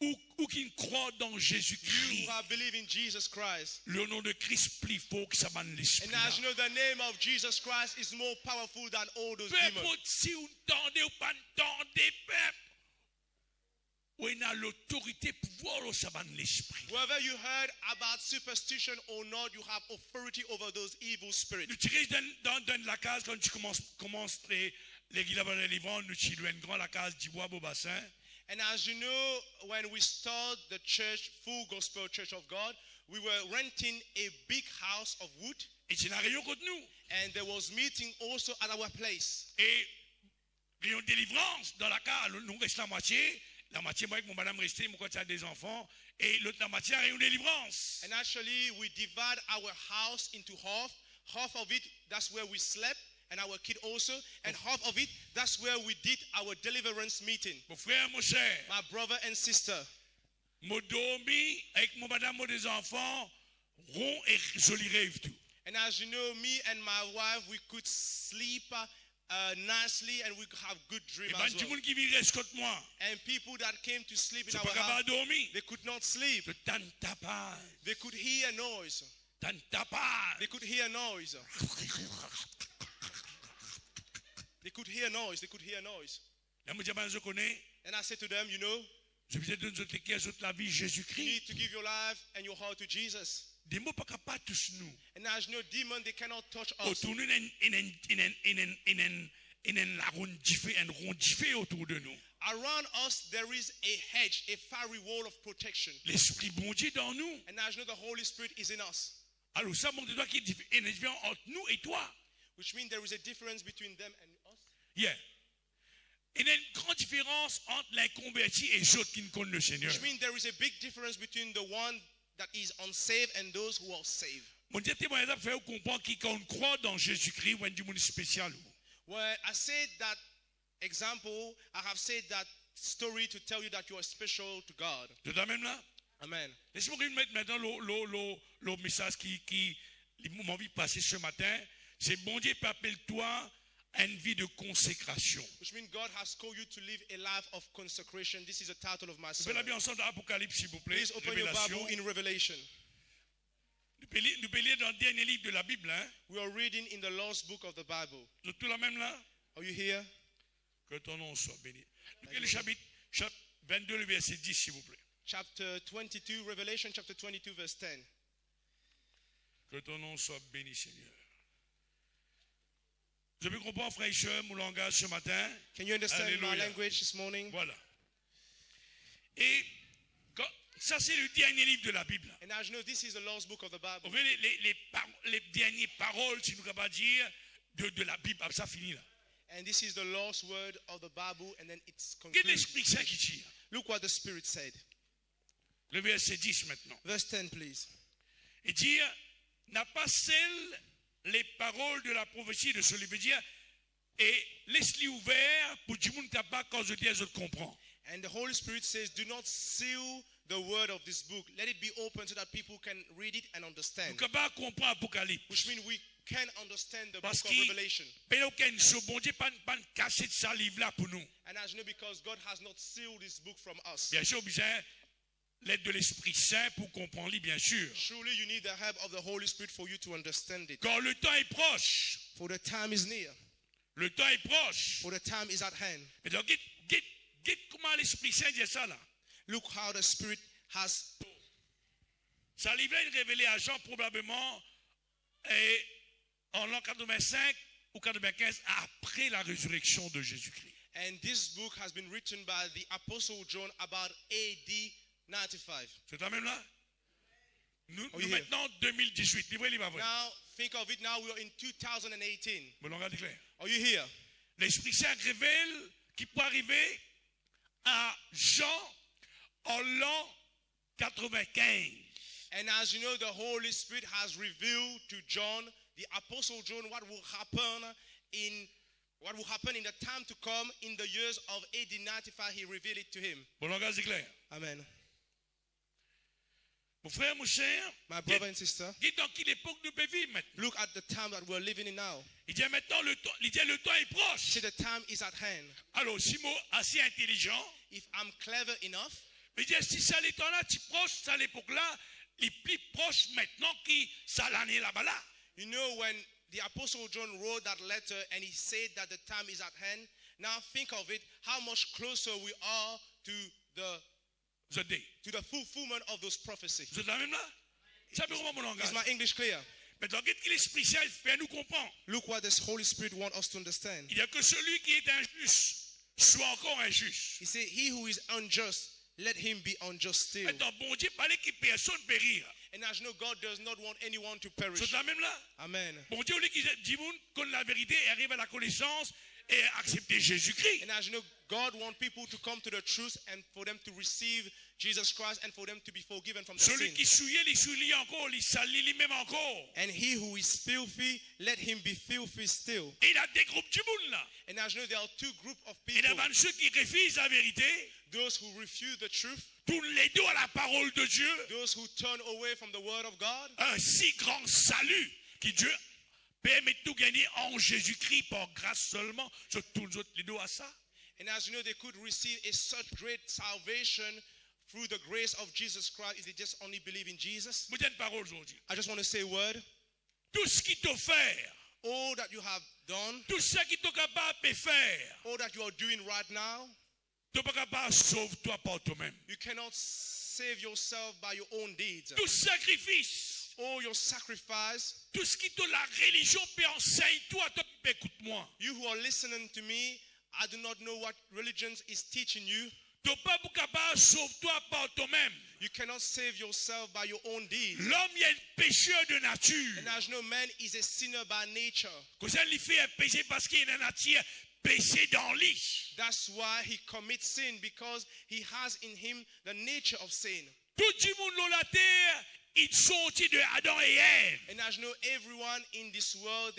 Ou qui ne croit dans You Jésus-Christ. who believe in Jesus Christ. Le nom de Christ plus fort que ça banne l'esprit. And as you know, the name of Jesus Christ is more powerful than all those Peu demons. importe si vous entendez ou pas entendez, peuple. Où il a l'autorité, pouvoir, là, ça banne l'esprit. Whether you heard about superstition or not, you have authority over those evil spirits. Nous tirons dans la case quand tu commences les guillemets de livres, nous tirons une grande la case du bois au bassin. And as you know, when we started the church, Full Gospel Church of God, we were renting a big house of wood. Et c'est une réunion contre nous. And there was meeting also at our place. Et réunion de délivrance dans la case, nous restons la moitié, moi avec mon madame resté, mon côté a des enfants, et l'autre la moitié réunion de délivrance. And actually, we divide our house into half. Half of it, that's where we slept, and our kid also. And half of it, that's where we did our deliverance meeting. Mon frère, mon cher, My brother and sister. mon dormi avec mon madame, mon des enfants, rond et joli rêve tout. And as you know, me and my wife, we could sleep nicely and we could have good dreams Et ben, as du well. monde qui vit contre moi, And people that came to sleep in c'est our pas capable house, de dormir. they could not sleep. Le temps de tapage, They could hear noise. temps de tapage. They could hear noise. They could hear noise. They could hear noise. Là, moi, je connais, And I said to them, you know, je vous ai donné la vie you Jésus-Christ. need to give your life and your heart to Jesus. Des mots pas capables tous nous. And as you know, demons, they cannot touch us. Autour de nous, il y a un rond diffé autour de nous. Around us, there is a hedge, a fiery wall of protection. L'Esprit bon Dieu dans nous. And as you know, the Holy Spirit is in us. Alors ça montre toi qu'il y a une différence entre nous et toi. Which means there is a difference between them and us. Yeah. Il y a une grande différence entre l'inconverti et les autres qui ne connaissent le Seigneur. Which means there is a big difference between the one that is unsaved and those who are saved. Mon Dieu témoignage a fait comprendre qu'on croit dans Jésus-Christ ou un du monde spécial. Well, I said that example, I have said that story to tell you that you are special to God. Tu es même là? Amen. Laisse-moi mettre maintenant le message qui m'a envie de passer ce matin. C'est bon Dieu appelle toi à une vie de consécration. Which means God has called you to live a life of consecration. This is the title of my Nous pouvons la sermon. bien ensemble dans Apocalypse, s'il vous plaît. Please open your Révélation. Bible in Revelation. Nous pouvons lire dans le dernier livre de la Bible. Hein? We are reading in the last book of the Bible. Vous êtes tous là même là? Are you here? Que ton nom soit béni. Nous pouvons le chapitre 22, le verset 10, s'il vous plaît. Chapter 22, Revelation chapter 22, verse 10. Que ton nom soit béni, Seigneur. Je peux comprendre, frère et sœur, mon langage ce matin. Can you understand my Alléluia. language this morning? Voilà. Et ça, c'est le dernier livre de la Bible. And as you know, this is the last book of the Bible. Vous voyez les dernières paroles, si nous ne pouvons pas dire, de la Bible. Ça finit là. And this is the last word of the Bible, and then it's Qu'est-ce que concluded. l'Esprit Saint qui dit? Look what the Spirit said. Le verset 10 maintenant. Verse 10, please. Et dire, n'a pas celle les paroles de la prophétie de ce livre. Dire, et laisse-les ouvert pour que tout le monde capable quand je dis, je comprends. And the Holy Spirit says, do not seal the word of this book. Let it be open so that people can read it and Nous understand. capable comprendre Apocalypse. Which means we can understand the book Parce of qu'il Revelation. n'y a aucun bon Dieu pas caché de sa livre là pour nous. And as you know, because God has not sealed this book from us. Bien sûr, besoin l'aide de l'Esprit Saint pour comprendre, bien sûr. Surely you need the help of the Holy Spirit for you to understand it. Quand le temps est proche, For the time is near. le temps est proche. For the time is at hand. Et donc, comment l'Esprit Saint dit ça là? Look how the Spirit has. Ça livre est révélé à Jean probablement en l'an 85 ou 95 après la résurrection de Jésus-Christ. And this book has been written by the Apostle John about AD 95. C'est la même là? Nous you here? maintenant 2018. Livrez, livrez, livrez. Now, think of it now, we are in 2018. Bon, on va dire clair. Are you here? L'Esprit Saint révèle qui peut arriver à Jean en l'an 95. And as you know, the Holy Spirit has revealed to John, the Apostle John, what will happen in the time to come in the years of AD 95. He revealed it to him. Bon, langage est clair. Amen. Mon frère, mon cher, My brother and sister, dis dans quelle époque nous pouvons vivre maintenant. look at the time that we're living in now. Il dit maintenant, le temps est proche. See, the time is at hand. Alors, Simon, assez intelligent, If I'm clever enough, il dit, si ça l'est là, tu proche, ça l'époque-là, il est plus proche maintenant que ça l'année là-bas là. you know, when the Apostle John wrote that letter and he said that the time is at hand, now think of it, how much closer we are to Vous êtes the fulfillment of those prophecies. Vous êtes là même là? Ça veut comment mon langage? Is my English clear? Maintenant, qu'est-ce que l'Esprit Saint fait nous comprendre? Look what the Holy Spirit wants us to understand. Il y a que celui qui est injuste soit encore injuste. He said, he who is unjust, let him be unjust still. Maintenant, bon Dieu parlait que personne périr. And as you know, God does not want anyone to Vous êtes perish. là même là? Amen. Bon Dieu voulait qu'il dise que la vérité arrive à la connaissance et accepter Jésus-Christ. And as you know, God wants people to come to the truth and for them to receive Jesus Christ and for them to be forgiven from their Celui sins. qui souillait, il souille encore, il salit lui-même encore. And he who is filthy, let him be filthy still. Et il y a des groupes du monde là. And as you know, there are two groups of Il y people. a ceux qui refusent la vérité, Those who refuse the truth, tournent les dos à la parole de Dieu. those who turn away from the word of God. Un si grand salut que Dieu permet de tout gagner en Jésus-Christ par grâce seulement. Je tourne les dos à ça. And as you know, they could receive a such great salvation through the grace of Jesus Christ if they just only believe in Jesus. Vous dites une parole aujourd'hui. I just want to say a word. Tout ce qui t'offert, All that you have done, tout ce qui t'est capable de faire, all that you are doing right now, tu n'es pas capable de sauver-toi par toi-même. you cannot save yourself by your own deeds. Tout sacrifice, All your sacrifice, tout ce qui te la religion peut enseigner, toi, écoute-moi. you who are listening to me, I do not know what religion is teaching you. Tu n'es pas capable de sauver-toi par toi-même. You cannot save yourself by your own deeds. L'homme est un pécheur de nature. And as you know, man is a sinner by nature. Que ça lui fait un péché parce qu'il est une nature péché dans lui. That's why he commits sin, because he has in him the nature of sin. Tout le monde dans la terre, ils sont sortis de Adam et Ève. And as you know, everyone in this world,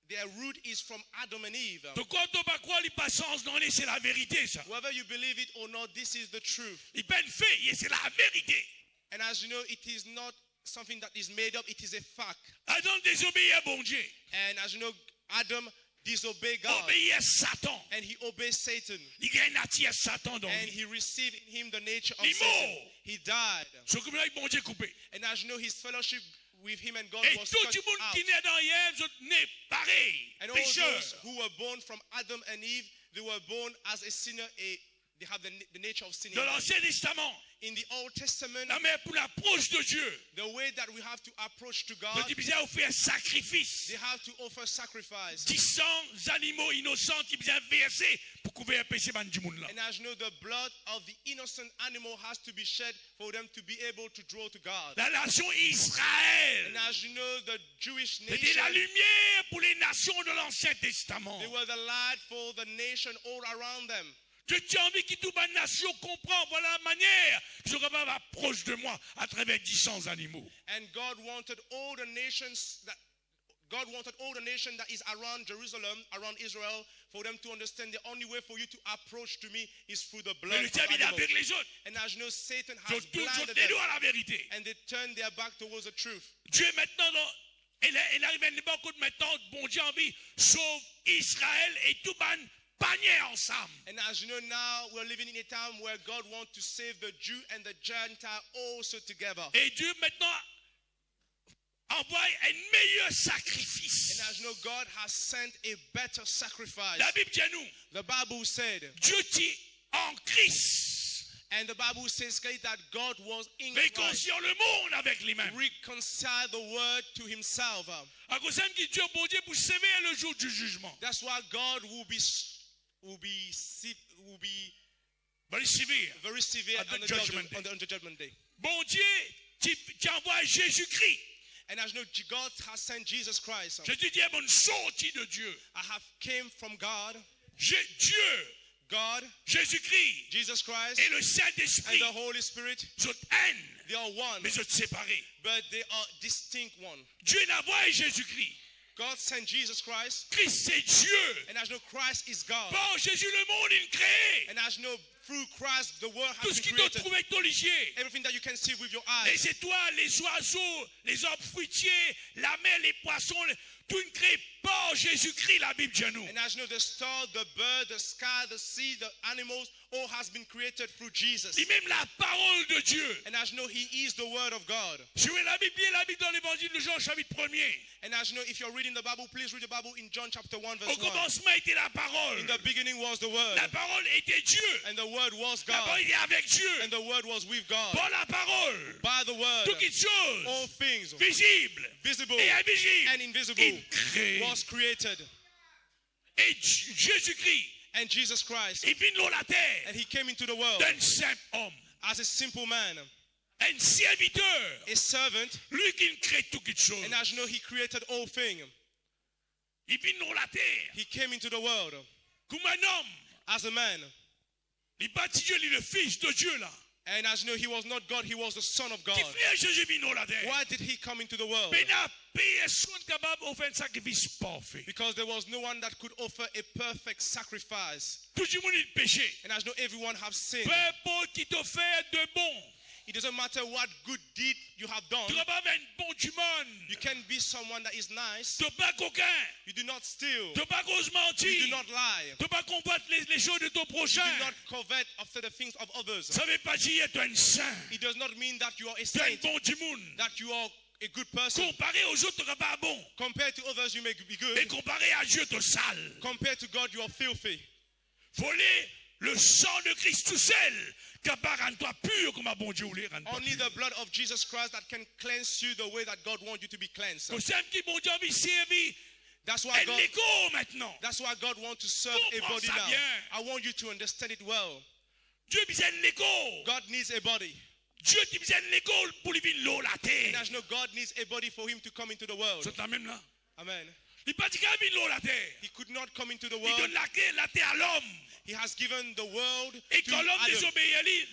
their root is from Adam and Eve. Donc quand on va croire les patience dans les, c'est la vérité ça. Whether you believe it or not, this is the truth. Il peut être fait, et c'est la vérité. And as you know, it is not something that is made up, it is a fact. Adam désobéit à bon Dieu. And as you know, Adam disobeyed God Obéit à Satan. and he obeyed Satan. Il y a une nature Satan dans And lui. he received in him the nature of Il Satan. mort. He died. C'est comme là, bon Dieu coupé. And as you know, his fellowship with him and God Et was tout cut le monde out. qui naît dans Ève, sont nés pareil. And all Pécheurs. those who were born from Adam and Eve, they were born as a sinner. They have the nature of sin. Dans l'Ancien Testament, In the Old Testament, la mère pour l'approche de Dieu, the way that we have to approach to le God, Dieu a offert un sacrifice. they have to offer sacrifice. 10 animaux innocents qui viennent verser pour couvrir le péché du monde là. And as you know, the blood of the innocent animal has to be shed for them to be able to draw to God. La nation Israël And as you know, the Jewish était nation, la lumière pour les nations de l'Ancien Testament. they were the light for the nation all around them. Dieu a envie que toute ma nation comprenne, voilà la manière que je serai approche de moi à travers 10 animaux. And God wanted all the nations that is around Jerusalem, around Israel, for them to understand the only way for you to approach to me is through the blood Mais le of diable il est animals. avec les autres. And as you know, Satan Je has tourne blinded les them, dos à la vérité. and they turn their back towards the truth. Dieu maintenant, il arrive à l'époque où maintenant, bon Dieu a envie, sauve Israël et tout ban panier ensemble. And as you know, now we're living in a time where God wants to save the Jew and the Gentile also together. Et Dieu maintenant envoie un meilleur sacrifice. And as you know, God has sent a better sacrifice. La Bible dit à nous, The Bible said, Dieu dit en Christ, and the Bible says that God was in Christ, réconciliant le monde avec lui-même. reconcile the word to himself. À cause de Dieu, bon Dieu, pour sévère le jour du jugement. That's why God will be Very severe. very severe At the on the judgment on the judgment day. Bon Dieu, tu envoies Jésus-Christ. And as you know, God has sent Jesus Christ. Jésus dit, bonne sortie de Dieu. I have came from God, Dieu, God, Jésus-Christ Jesus Christ, et le and Saint-Esprit the Holy Spirit. sont haine, They are one, mais sont séparés. but they are distinct one. Dieu n'envoie Jésus-Christ. God sent Jesus Christ, Christ, c'est Dieu. and as you know, Christ is God. Par Jésus, le monde est créé. And as you know, through Christ the world Tout has ce qui been te created. trouve avec ton ligier. Everything that you can see with your Les eyes. étoiles, les oiseaux, les arbres fruitiers, la mer, les poissons, tout ne crée pas en Jésus-Christ, la Bible dit à nous. And as you know, the star, the bird, the sky, the sea, the animals, all has been created through Jesus. Et même la parole de Dieu. And as you know, He is the Word of God. Si vous voulez la Bible dans l'évangile de Jean, chapitre 1er. And as you know, if you're reading the Bible, please read the Bible in John chapter 1, Au verse 1. commencement était la parole. In the beginning was the Word, La parole était Dieu. and the Word was La God, parole était avec Dieu. and the Word was with God. Par la parole. By the Word, Toutes choses all things, visibles visible et invisibles. and invisible, Il crée. was created. Et Jésus-Christ And Jesus Christ, est venu dans la terre and He came into the world d'un simple homme, as a simple man, un serviteur, a servant, lui qui crée toutes choses. and as you know, He created all things. Il vit dans la terre He came into the world comme un homme. as a man. Il bâtit Dieu, il est le fils de Dieu là. And as you know, He was not God, He was the Son of God. Qui fait Jésus vit dans la terre? Why did He come into the world? Mais il n'a personne capable d'offrir un sacrifice parfait. Because there was no one that could offer a perfect sacrifice. Tout le monde est péché. And as you know, everyone have sinned. Peu importe qui te fait de bon. It doesn't matter what good deed you have done. Tu ne vas pas être un bon du monde. You can be someone that is nice. Tu n'es pas coquin. You do not steal. Tu n'es pas cause You mentir. do not lie. Tu n'es pas combattre les choses de ton You prochain. do not covet after the things of others. Ça ne veut pas dire que tu es un saint. It does not mean that you are a Tu es un saint, bon du monde. that you are a good person. Comparé aux autres, tu n'es pas bon. Compared to others, you may be Mais good. comparé à Dieu, tu es sale. Compared to God, you are filthy. Voler le sang de Christ tout seul, capable rendre toi pur comme un bon Dieu voulait rendre toi Only pur. the blood of Jesus Christ that can cleanse you the way that God wants you to be cleansed. Pour ça, qui bon Dieu a servi, That's why elle God, l'écho maintenant. that's why God wants to serve a Comprends body ça now. bien. I want you to understand it well. Dieu a besoin de l'écho. God needs a body. Dieu a besoin de l'écho pour lui venir l'eau la And terre. as you know, God needs a body for him to come into the world. C'est la même là. Amen. Il pas dit qu'il venir l'eau la terre. He could not come into the Il world. donne la terre à l'homme. He has given the world Et to quand l'homme Adam. désobéit à lui,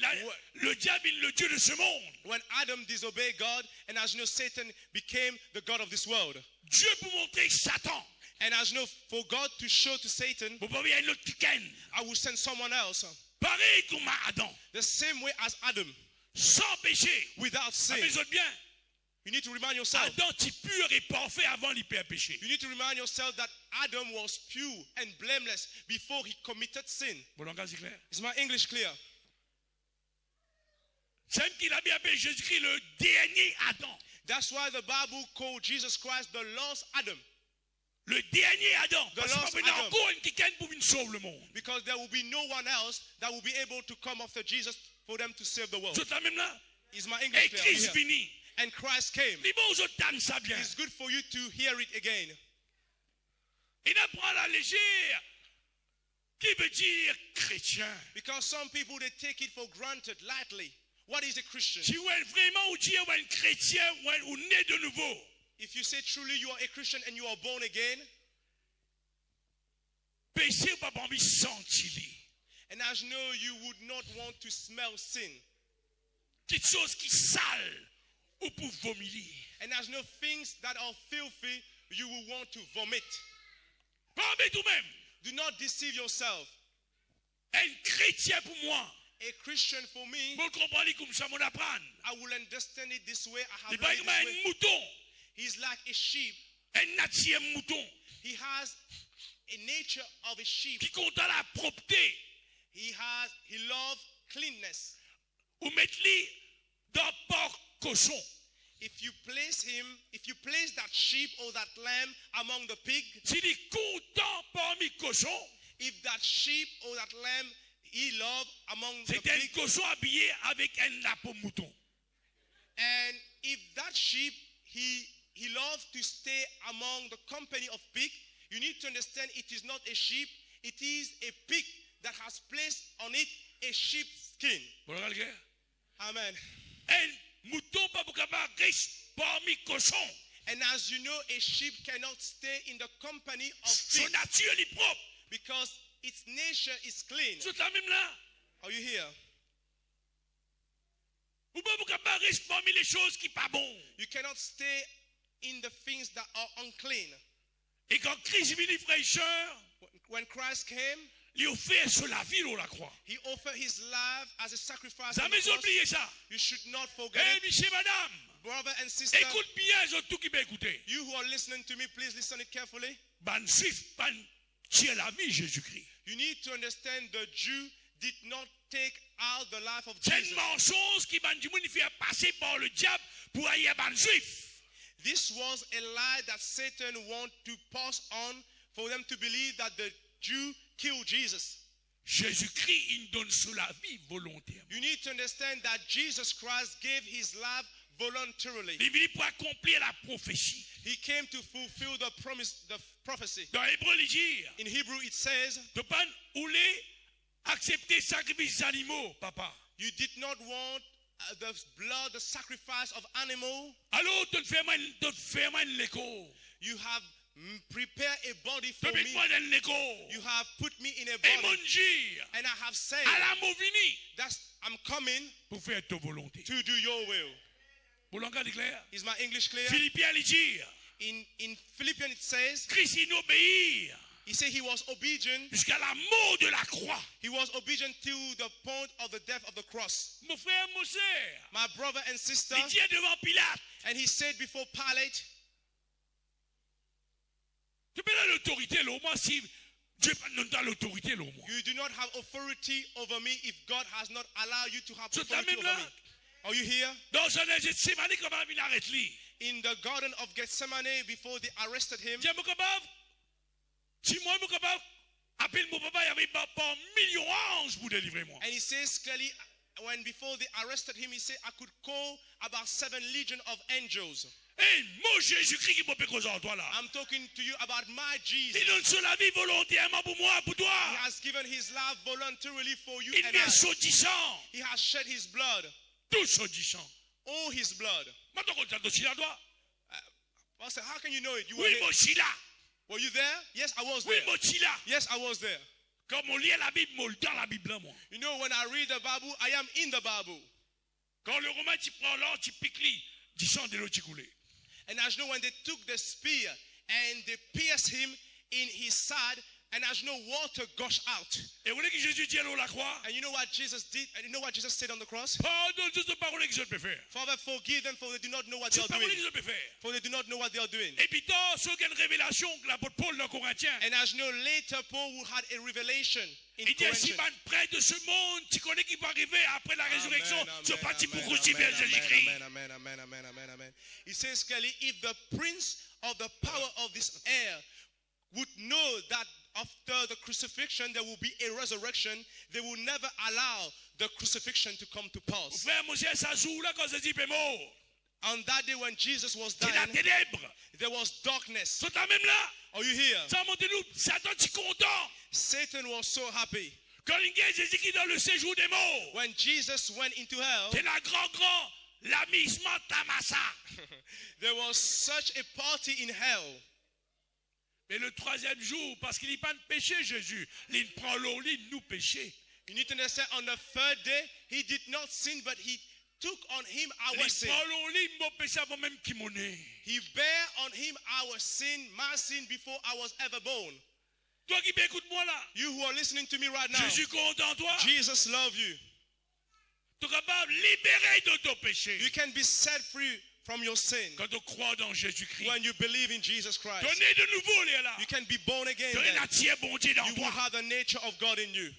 le diable est le Dieu de ce monde. When Adam disobeyed God, and as you know, Satan became the God of this world. Dieu pour montrer Satan. And as you know, for God to show to Satan, Vous pouvez un autre qui ken. I will send someone else. Pareil comme Adam. The same way as Adam, Sans péché. without sin. Mais autres bien. You need to remind yourself. Adam est pur et parfait avant de faire péché. You need to remind yourself that Adam was pure and blameless before he committed sin. Mon langage est clair. Is my English clear? C'est qu'il a bien appelé Jésus-Christ le dernier Adam. That's why the Bible called Jesus Christ the last Adam. Le dernier Adam. The Parce qu'il last n'y a Adam. encore un qui ken pour venir sauver le monde. Because there will be no one else that will be able to come after Jesus for them to save the world. C'est la même là. Is my Et English clear? Are you Christ here? vini. And Christ came. Les bons autres t'aiment ça bien. It's good for you to hear it again. Il apprend à la légère. Qui veut dire chrétien? Because some people, they take it for granted lightly. What is a Christian? Si vous êtes vraiment ou dire un chrétien ou né de nouveau, If you say truly you are a Christian and you are born again, péché ou pas envie de sentir. and as you know, you would not want to smell sin. Quelque chose qui est sale ou pour vomir. And as you know, things that are filthy, you will want to vomit. Pas tout même. Do not deceive yourself. Un chrétien pour moi. A Christian for me, Vous comprenez comme ça, mon apprendre. I will understand it this way. I Il have pas learned it comme this way. un mouton. He's like a sheep. Un nature mouton. He has a nature of a sheep. Qui compte à la propreté. He loves cleanness. Ou mettre-lui dans porc cochon. If you place that sheep or that lamb among the pig, S'il est content parmi cochons, if that sheep or that lamb he loved among the c'est un pig, cochon habillé avec un lapin mouton. and if that sheep he loves to stay among the company of pig, you need to understand it is not a sheep, it is a pig that has placed on it a sheep's skin. Vous regardez? Amen. Un mouton pas capable riche parmi cochons. And as you know, a sheep cannot stay in the company of Son pigs nature est propre. because its nature is clean. C'est la même là. Are you here? Ou pas capable riche parmi les choses qui pas bon. You cannot stay in the things that are unclean. Et quand Christ vient fraîcheur, When Christ came, il offert sur la ville ou la croix. He offered his life as a sacrifice. Vous On the avez cross. oublié ça. You should not forget Eh, it. monsieur, madame, Brother and sister, écoute bien, je tout qui m'a écouté. you who are listening to me, please listen it carefully. Ban juif, ban tirer la vie Jésus-Christ. You need to understand the Jew did not take out the life of C'est Jesus. une mensonge qui ban du monde fait passer par le diable pour aller ban juif. This was a lie that Satan wanted to pass on for them to believe that the Jew killed Jesus. Jésus-Christ, il donne sur la vie volontairement. You need to understand that Jesus Christ gave his life voluntarily. Il est venu pour accomplir la prophétie. He came to fulfill the promise, the prophecy. Dans Hébreu, il dit, In Hebrew, it says, de pas voulez accepter sacrifice d'animaux, papa. you did not want the blood, the sacrifice of animal. Alors, tu fais moi une léco. You have prepared a body Tu for me. mets moi une léco. You have put me in a Et mon body. Dieu, And I have said, à la movini, that's, I'm coming pour faire ta volonté. to do your will. Pour l'engagement clair. Is my English clear? Philippiens, il dit, In Philippians, it says, Christ, il obéit he said he was obedient. jusqu'à la mort de la croix. He was obedient to the point of the death of the cross. Mon frère, mon sœur, My brother and sister, il dit devant Pilate, and he said before Pilate, tu peux la l'autorité, là, au moins, si Dieu ne donne pas l'autorité, là, au moins. you do not have authority over me if God has not allowed you to have Tu authority t'amènes over là? me. Are you here? Dans un Gethsemane, comment il arrête lui? In the Garden of Gethsemane, before they arrested him, Dieu, mon capable, si moi, mon capable, appelle mon papa, il y avait pas millions d'anges pour délivrer moi. and he says clearly, when before they arrested him, he said, I could call about 7 legion of angels. Et mon Jésus-Christ qui m'a fait cause en toi là. I'm talking to you about my Jesus. Il donne sur la vie volontairement pour moi, pour He toi. has given his life voluntarily for you Il and vient I. sautissant, He has shed his blood, tout sautissant. all his blood. Maintenant, quand tu as aussi la toi, Pastor, how can you know it? You were, oui, there. moi aussi là. Were you there? Yes, I was Oui, there. moi aussi là. Yes, I was there. Comme on lit la Bible, moi, dans la Bible, là, moi. You know, when I read the Bible, I am in the Bible. Quand le Romain, tu prends l'or, tu piques lui, tu sens de l'eau qui coulait. And as you know, when they took the spear and they pierced him in his side, and as you know, water gushed out. Et vous voulez que Jésus dise à la croix? And you know what Jesus did? And you know what Jesus said on the cross? Pardonne juste les paroles que je peux faire. Father, forgive them, for they do not know what they C'est are paroles doing. que je peux faire. For they do not know what they are doing. Et puis, dans ce qu'il y a une révélation que l'apôtre Paul dans Corinthiens, And as you know, later Paul who had a revelation in il dit ainsi, Corinthians. près de ce monde, tu connais qui va arriver après la résurrection, Amen, ce parti pour amen, crucifier amen, Jésus-Christ. amen, amen, amen, amen, amen, amen. He says clearly, if the prince of the power of this air would know that after the crucifixion there will be a resurrection, they will never allow the crucifixion to come to pass. Frère, mon cher, ça joue là quand Jésus est mort. On that day when Jesus was C'est la dying, ténèbre. there was darkness. C'est toi même là. Are you here? Ça monte nous, Satan, tu es content. Satan was so happy. Quand il y a Jésus-Christ dans le séjour des morts, When Jesus went into hell, c'est la grand, l'amisement tamassa. there was such a party in hell. Mais le troisième jour, parce qu'il n'y a pas de péché, Jésus, il prend l'eau, il nous péché. You need to understand, on the third day, he did not sin, but he took on him Il our sin. prend l'eau, il m'a péché avant même qu'il m'en ait. He bare on him our sin, my sin, before I was ever born. Toi qui m'écoutes moi là, You who are listening to me right now, Jésus compte en toi. Jesus loves you. Tu es capable de libérer de ton péché. You can be set free from your sin Quand tu crois dans Jésus-Christ. when you believe in Jesus Christ. Tu es né de nouveau, là. You can be born again Tu as then. la tienne bon Dieu dans You will toi. have the nature of God in you.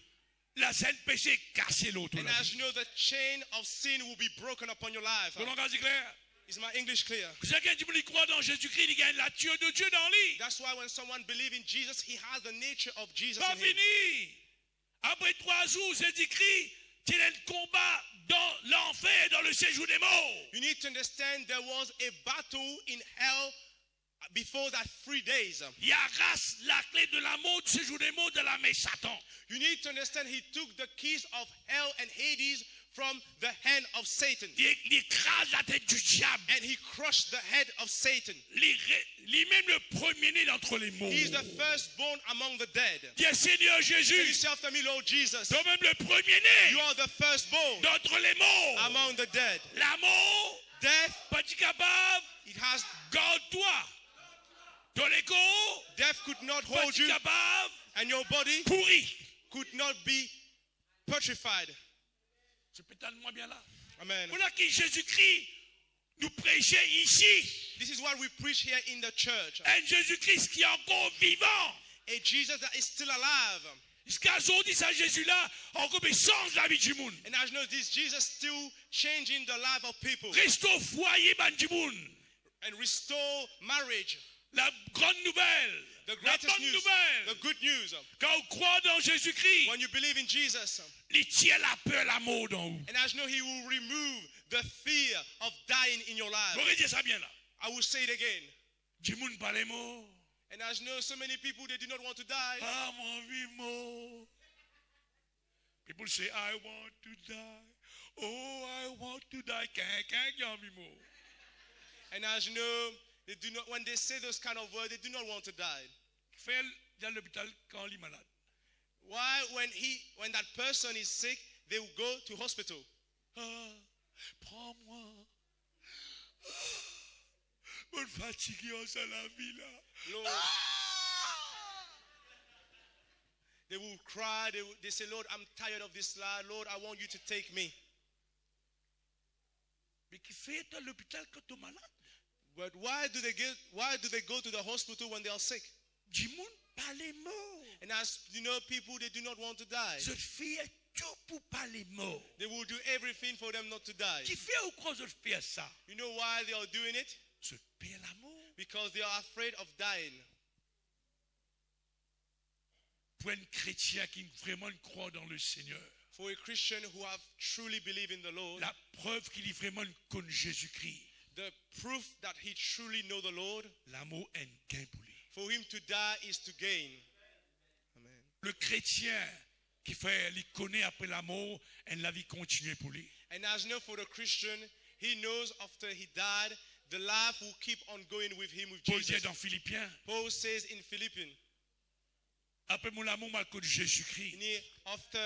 La scène péché cassé l'autre. And as you know, the chain of sin will be broken upon your life. Ton langage est clair. Is my English clear? Chacun qui croit dans Jésus-Christ, il gagne la tueur de Dieu dans lui. That's why when someone believes in Jesus, he has the nature of Jesus Pas in him. fini. Après 3 jours, Jésus-Christ, il a le combat dans l'enfer, dans le séjour des morts. You need to understand there was a battle in hell before that 3 days. Il arrache la clé de la mort, du séjour des morts, de la main Satan. You need to understand he took the keys of hell and Hades from the hand of Satan. Il écrase la tête du diable. And he crushed the head of Satan. Lui-même le premier-né d'entre les morts. He is the firstborn among the dead. Dis Seigneur Say Jésus, this after me, Lord Jesus. toi-même le premier-né You are the firstborn d'entre les morts. among the dead. La mort, Death, pas-tu capable, it has, garde-toi. Ton écho, death could not hold pas-tu you, capable, and your body pourri. could not be petrified. Je peux tellement bien là. Amen. Voilà qui Jésus-Christ nous prêchait ici. This is what we preach here in the church. Un Jésus-Christ qui est encore vivant. A Jesus that is still alive. Jusqu'à aujourd'hui, ça Jésus-là, encore il change la vie du monde. And as you know, this Jesus still changing the life of people. Restore foyer du monde. And restore marriage. La grande nouvelle. The La greatest bonne news. nouvelle. The good news. Quand on croit dans Jésus-Christ, When you believe in Jesus. il tient la peur, la mort d'en haut. And as you know, he will remove the fear of dying in your life. Vous regardez ça bien là. I will say it again. Du monde pas les mots. And as you know, so many people, they do not want to die. Ah, mon vie mort. People say, I want to die. Oh, I want to die. Quelqu'un qui a envie mort. And as you know, they do not, when they say those kind of words, they do not want to die. Fait dans l'hôpital quand il est malade. Why, when that person is sick, they will go to hospital. Ah, prends-moi. Ah, bonne fatigué en ça la vie là. Lord, they will cry. They say, Lord, I'm tired of this life. Lord, I want you to take me. Mais qui fait dans l'hôpital quand tu es malade? But why do they go to the hospital when they are sick? Du monde pas les mots. And as you know, people, they do not want to die. Je fais tout pour pas les mots. They will do everything for them not to die. Qui fait ou quoi je fais ça? You know why they are doing it? Je perds l'amour. Because they are afraid of dying. Pour un chrétien qui vraiment croit dans le Seigneur, For a Christian who have truly believed in the Lord, la preuve qu'il est vraiment connaît Jésus-Christ, the proof that he truly know the Lord, l'amour est un gain pour lui. for him to die is to gain. Amen. Le chrétien qui fait, il connaît après la mort et la vie continue pour lui. And as you know, for the Christian, he knows after he died, the life will keep on going with him, with Paul dit Jesus. dans Philippiens, Paul says in Philippians, après mon amour, m'a connu Jésus-Christ, after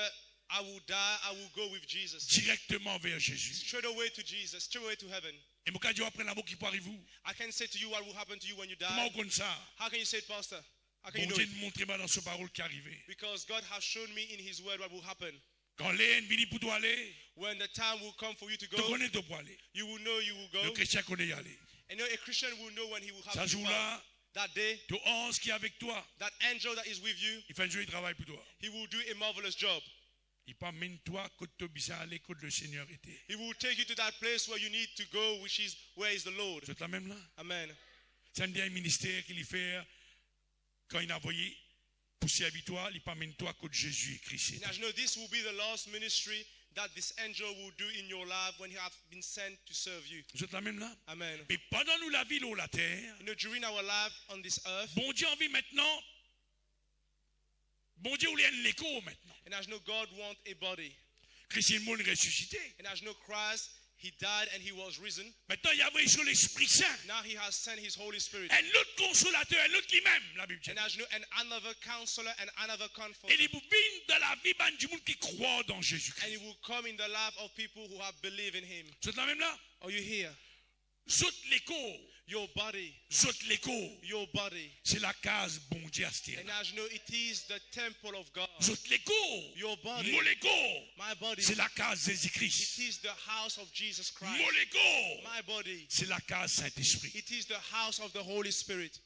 I will die, I will go with Jesus. directement vers Jésus. Straight away to Jesus, straight away to heaven. Et mon cas dit après l'amour qui peut arriver, I can say to you what will happen to you when you comment die. on connaît ça? How can you say it, Pastor? How can you Bon know Dieu it? nous montre dans sa parole qui arrivait. Because God has shown me in his word what will happen. Quand l'haine vient pour toi aller, When the time will come for you to tu go, connais ton pour aller. you will know you will Le go. chrétien connaît y aller. And you know, a Christian will know when he will have Ça to joue depart. là, That day, ton ange qui est avec toi, that angel that is with you, il fait un joli travail pour toi. he will do a marvelous job. Il peut amener toi côté tu bis aller côté le Seigneur était. He will take you to that place where you need to go, which is where is the Lord. C'est la même là. Amen. C'est un dernier ministère qu'il fait quand il a envoyé pour servir toi, il peut amener toi côté Jésus et Christ. And as you know, this will be the last ministry that this angel will do in your life when he has been sent to serve you. C'est la même là. Amen. Mais pendant nous la vie sur la terre, You know, during our life on this earth, bon Dieu envie maintenant. Bon Dieu voulait un écho maintenant. and as you know, God wants a body. Christ est mort ressuscité. And as you know, Christ, he died and he was risen. Maintenant, il y avait sur l'Esprit Saint. Now he has sent his Holy Spirit. Un autre consolateur, un autre lui-même, la Bible dit. And as you know, and another counselor and another Et comforter. il vous vient dans la vie du monde qui croit dans And Jésus-Christ. he will come in the life of people who have believed in him. C'est la même là. Are you here? Zot l'écho. Your body, Zot l'écho. your body. C'est la case bon Dieu à cette And terre. as you know, it is the temple of God. Zot l'écho. Your body, Mon l'écho. my body, C'est la case it Jésus-Christ. is the house of Jesus Christ. Mon l'écho. My body, C'est la case Saint-Esprit. it is the house of the Holy Spirit.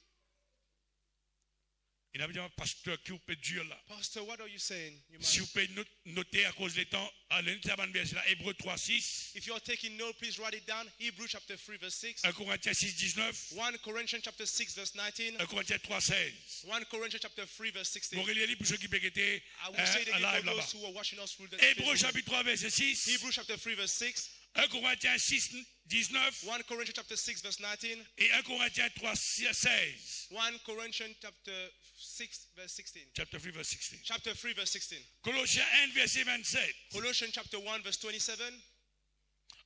Il a dit un pasteur qui vous peut dire là. Pastor, what are you saying? Si vous pouvez noter à cause du temps, à l'intérieur verset là, Hébreux 3, 6, If you're taking note, please write it down. Hebrews chapter 3, verse 6. 1 Corinthiens 6, 19, 1 Corinthians chapter 6, verse 19. 1 Corinthiens 3, 16. 1 Corinthians chapter 3, verse 16. Vous relisez pour ceux qui peuvent être I will say it en again live for là-bas. those who are watching us through the Hébreux Facebook. chapitre 3, verset 6, Hebrews chapter 3, verse 6. 1 Corinthiens 6, 19 1 Corinthians chapter 6, verse 19. et 1 Corinthiens 3, 16. 1 Corinthians chapter 6, verse 16. Chapter 3, verse 16. Chapter 3, verse 16. Colossiens 1, verset 27. Colossians chapter 1, verse 27.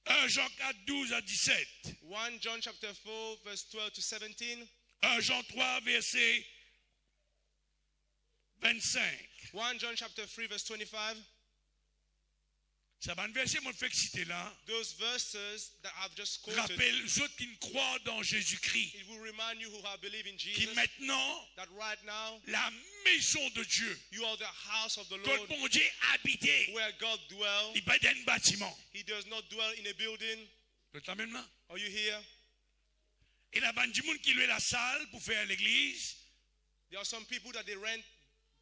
1 Jean 4, 12 à 17. 1 John chapter 4, verse 12 to 17. 1 Jean 3, verset 25. 1 John chapter 3, verse 25. Ça va un verset, mon fait citer là. Those verses that I've just quoted, Rappelle ceux qui ne croient dans Jésus-Christ. it will remind you who have believed in Qui Jesus, maintenant, that right now, la maison de Dieu, you are the house of the que le Lord, bon Dieu habitait, where God dwells. il pas dans un bâtiment. He does not dwell in a building. Vous êtes là même là? Are you here? Et là-bas, il y a des gens qui louent la salle pour faire l'église. There are some people that they rent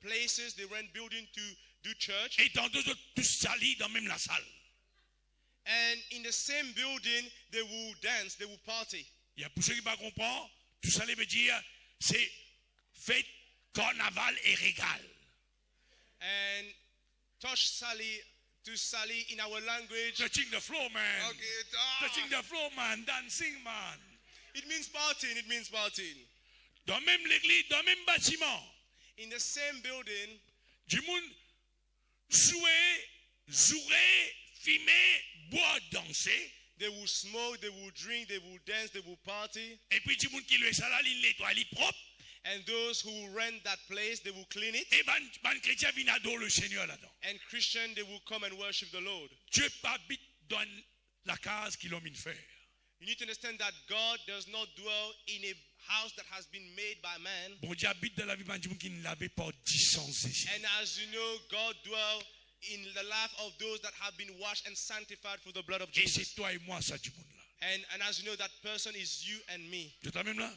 places, they rent building to do church. Et tant d'autres tous salis dans même la salle. And in the same building, they will dance, they will party. Il y a pour ceux qui ne comprennent pas, tout ça veut dire c'est fête, carnaval et régal. And touch Sally to Sally in our language. Touching the floor, man. Okay, Touching the floor, man. Dancing, man. it means partying, it means partying. Dans même l'église, dans même bâtiment, In the same building, du monde jouer, jouer, fumer, boire, danser. they will smoke, they will drink, they will dance, they will party. Et puis du monde qui loue ça là, il nettoie, il propre. And those who rent that place, they will clean it. Et ban chrétien vient adorer le Seigneur là-dedans. And Christian, they will come and worship the Lord. Dieu pas habite dans la case qu'il a mis de faire. You need to understand that God does not dwell in a house that has been made by man. Bon Dieu habite dans la vie de qui ne l'avait pas 10 ans ici. And as you know, God dwells in the life of those that have been washed and sanctified through the blood of Et Jesus. c'est toi et moi ça du monde là. And as you know, that person is you and me. Tu es même là?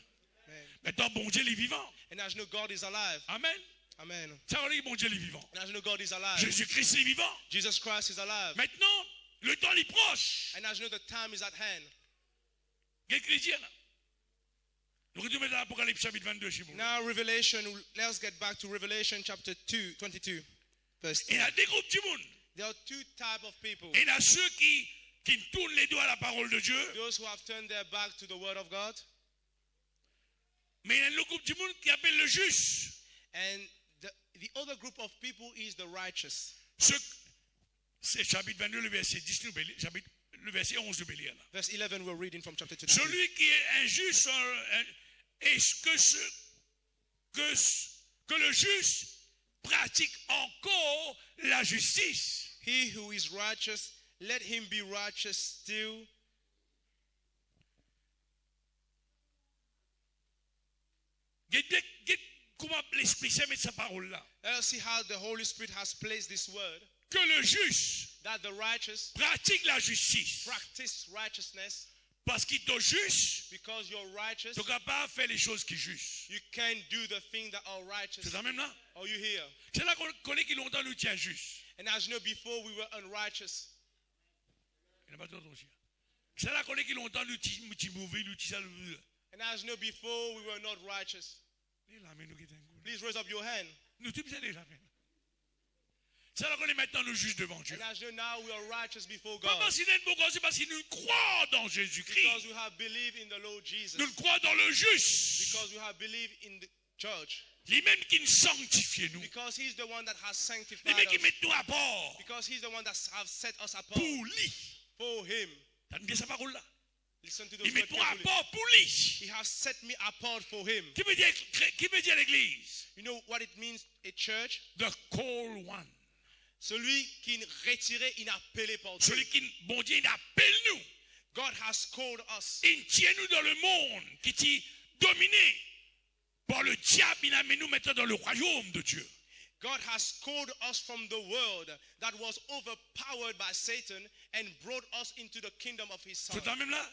Amen. Maintenant bon Dieu est vivant. And as you know, God is alive. Amen. Amen. Ça veut dire bon Dieu est vivant. And as you know, God is alive. Jésus-Christ est vivant. Jesus Christ is alive. Maintenant, le temps est proche. And as you know, the time is at hand. Qu'est-ce qu'il dit là? Nous retournons dans l'Apocalypse chapitre 22 chez vous. Now, Revelation, let's get back to Revelation chapter 2, 22, verse Il y 10. a des groupes du monde. There are two types of people. Il y a ceux qui tournent les doigts à la parole de Dieu. Those who have turned their back to the word of God. Mais il y a le groupe du monde qui appelle le juste. And the other group of people is the righteous. C'est chapitre 22, le verset 10, le verset 11 de Bélier. Verse 11, we're reading from chapter 2. Celui qui est injuste est que le juste pratique encore la justice. He who is righteous, let him be righteous still. Comment l'Esprit Saint met sa parole là? Let us see how the Holy Spirit has placed this word. Que le juste That the righteous pratique la justice. practice righteousness. Parce qu'il est juste, Because you're righteous, tu n'es pas faire les choses qui justes. you can do the things that are righteous. C'est ça même là? Are you here? C'est là qu'on est qui longtemps nous tient juste. And as you know, before we were unrighteous. C'est là qu'on est qui longtemps nous tient mauvais, nous tient ça. And as you know, before we were not righteous. Please raise up your hand. Nous tous les la peine. C'est là qu'on est maintenant le juge devant Dieu. And as you know, now we are righteous before Pas God. parce qu'il est bon, c'est parce qu'il nous croit dans Because Jésus-Christ. we have believed in the Lord Jesus. Nous croit dans le juste. Because we have believed in the church. Lui-même qui nous sanctifie nous. Because he's the one that has sanctified Lui-même qui us. met nous à part. Because he's the one that has set us apart Pour lui. for him. T'as entendu sa parole là? Listen to those Il met words nous à carefully. part pour lui. He has set me apart for him. Qui veut dire l'église? You know what it means, a church? The called one. Celui qui est retiré, inappelé par Dieu. Celui qui, bon Dieu, il appelle nous. God has called us. Il tient nous dans le monde qui est dominé par le diable. Il amène nous maintenant dans le royaume de Dieu. God has called us from the world that was overpowered by Satan and brought us into the kingdom of his son. C'est quand même là.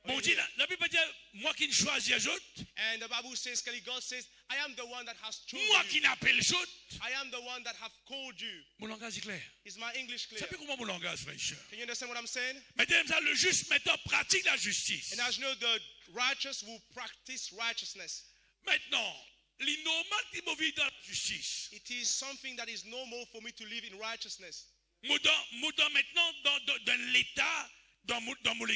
Bon Dieu, la Bible dit, moi qui ne choisis les autres, And the Bible says, God says, I am the one that has chosen moi qui you. n'appelle les autres. I am the one that have called you. Mon langage est clair. Is my English clear? Ça fait comment mon langage, frère? Can you understand what I'm saying? Maintenant, ça, le juste maintenant pratique la justice. And as you know, the righteous will practice righteousness. Maintenant, l'innormal qui me vit dans la justice. It is something that is normal for me to live in righteousness. Moi, maintenant, dans l'état, dans mon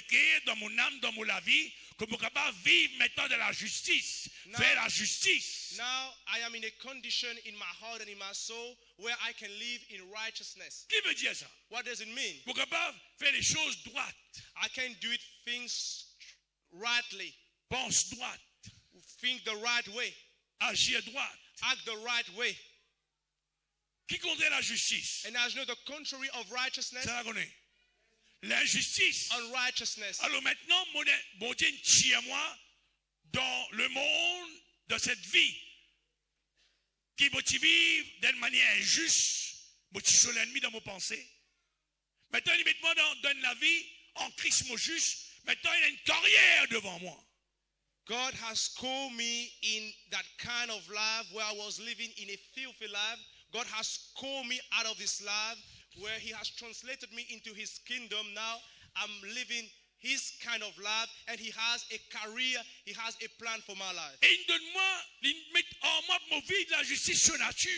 cœur, dans mon âme, dans mon vie, que je suis capable de vivre maintenant de la justice, faire la justice. Now I am in a condition in my heart and in my soul where I can live in righteousness. Qui veut dire ça? What does it mean? Je suis capable de faire les choses droites, I can do it things rightly, pense droite, think the right way, agir droite. act the right way. Qui contraire la justice? And as you know, the contrary of righteousness, Ça la connaît. L'injustice. unrighteousness. Alors maintenant, mon Dieu tient moi dans le monde, dans cette vie, qui motive d'une manière injuste, motive l'ennemi dans mon pensée. Maintenant, il met moi dans la vie, en Christ mon juste. Maintenant, il a une carrière devant moi. God has called me in that kind of life where I was living in a filthy life. God has called me out of this life where he has translated me into his kingdom. Now I'm living his kind of life, and he has a career, he has a plan for my life. Et il donne moi, il met en moi mon vie de la justice sur nature.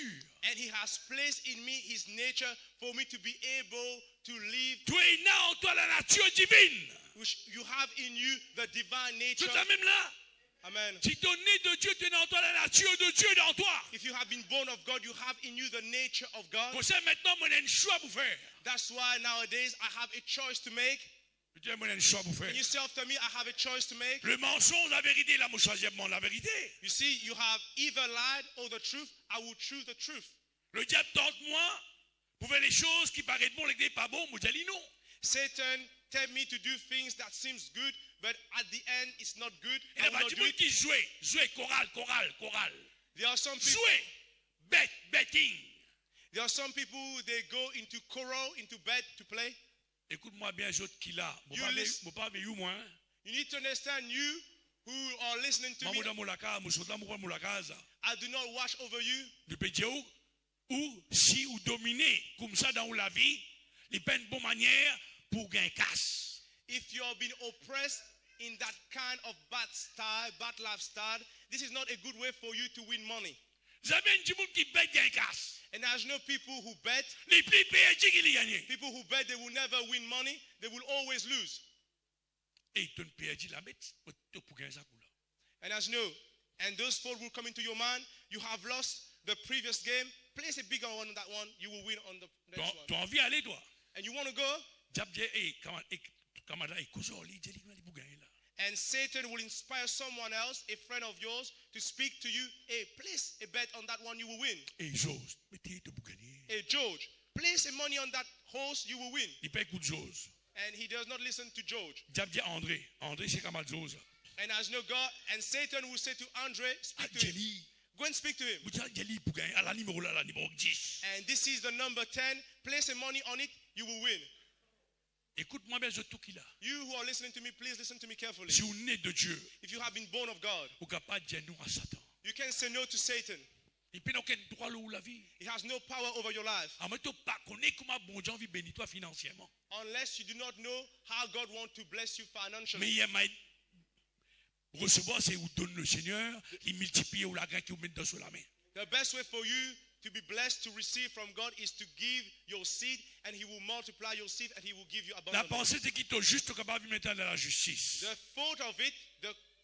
And he has placed in me his nature for me to be able to live. Tu es né en toi la nature divine. Which you have in you the divine nature. Tout ça même là. Amen. Si tu es né de Dieu, tu es né en toi la nature de Dieu dans toi. If you have been born of God, you have in you the nature of God. Pour ça maintenant, moi j'ai un choix pour faire. That's why nowadays I have a choice to make. Je dis, moi j'ai un choix pour faire. Can you say after me, I have a choice to make? Le mensonge, la vérité, là, moi choisièrement la vérité. You see, you have either lied or the truth. I will choose the truth. Le diable tente moi pour faire les choses qui paraissent bon, les pas bon, moi je dis non. Satan tell me to do things that seems good, but at the end it's not good. Et I là, will not tu do peux it. qui jouer, chorale. There are some people. Jouer, betting. There are some people they go into choral, into bed to play. Écoute-moi bien, les autres qui là. You listen. Mon pas veillou moi. You need to understand, you who are listening to me. Moi dans mon laka, moi sautant mon casa. I do not watch over you. Du peux dire ou si ou dominer comme ça dans la vie, il pas une bonne manière pour gagner casse. If you have been oppressed in that kind of bad style, bad lifestyle, this is not a good way for you to win money. Vous avez un petit monde qui bet gagner casse. And as you know, people who bet, Les plus payés qui les gagnent. people who bet they will never win money, they will always lose. Et tu ne payes la bête pour gagner ça pour là. And as you know, and those thoughts will come into your mind, you have lost the previous game, place a bigger one on that one, you will win on the next one. Tu as envie d'aller toi. And you want to go, Diable dit comment là, pour gagner là. and Satan will inspire someone else, a friend of yours, to speak to you. Hey, place a bet on that one, you will win. Et j'ose, mettez pour gagner. Hey, George, place a money on that horse, you will win. Il paye coup de j'ose. And he does not listen to George. Diable dit André c'est comme j'ose. And as you know, God, and Satan will say to Andre, speak to him. Jelly, Go and speak to him. vous dites Jelly pour gagner à la numéro 10. And this is the number 10. Place a money on it, you will win. Écoute-moi bien, je tout qui là. You who are listening to me, please listen to me carefully. Si vous n'êtes de Dieu, If you have been born of God, vous n'avez pas de dire non à Satan. you can say no to Satan. Il peut aucun droit là où la vie. He has no power over your life À moi, tu pas connaître comment bon Dieu envie bénir toi financièrement. unless you do not know how God wants to bless you Mais financially. il y a recevoir, c'est où donne le Seigneur, il multiplie ou la grain qui vous met dans sur la main. The best way for you to be blessed to receive from God is to give your seed, and He will multiply your seed and He will give you La abundance. pensée, c'est qu'il est juste capable de mettre dans la justice. The thought of it,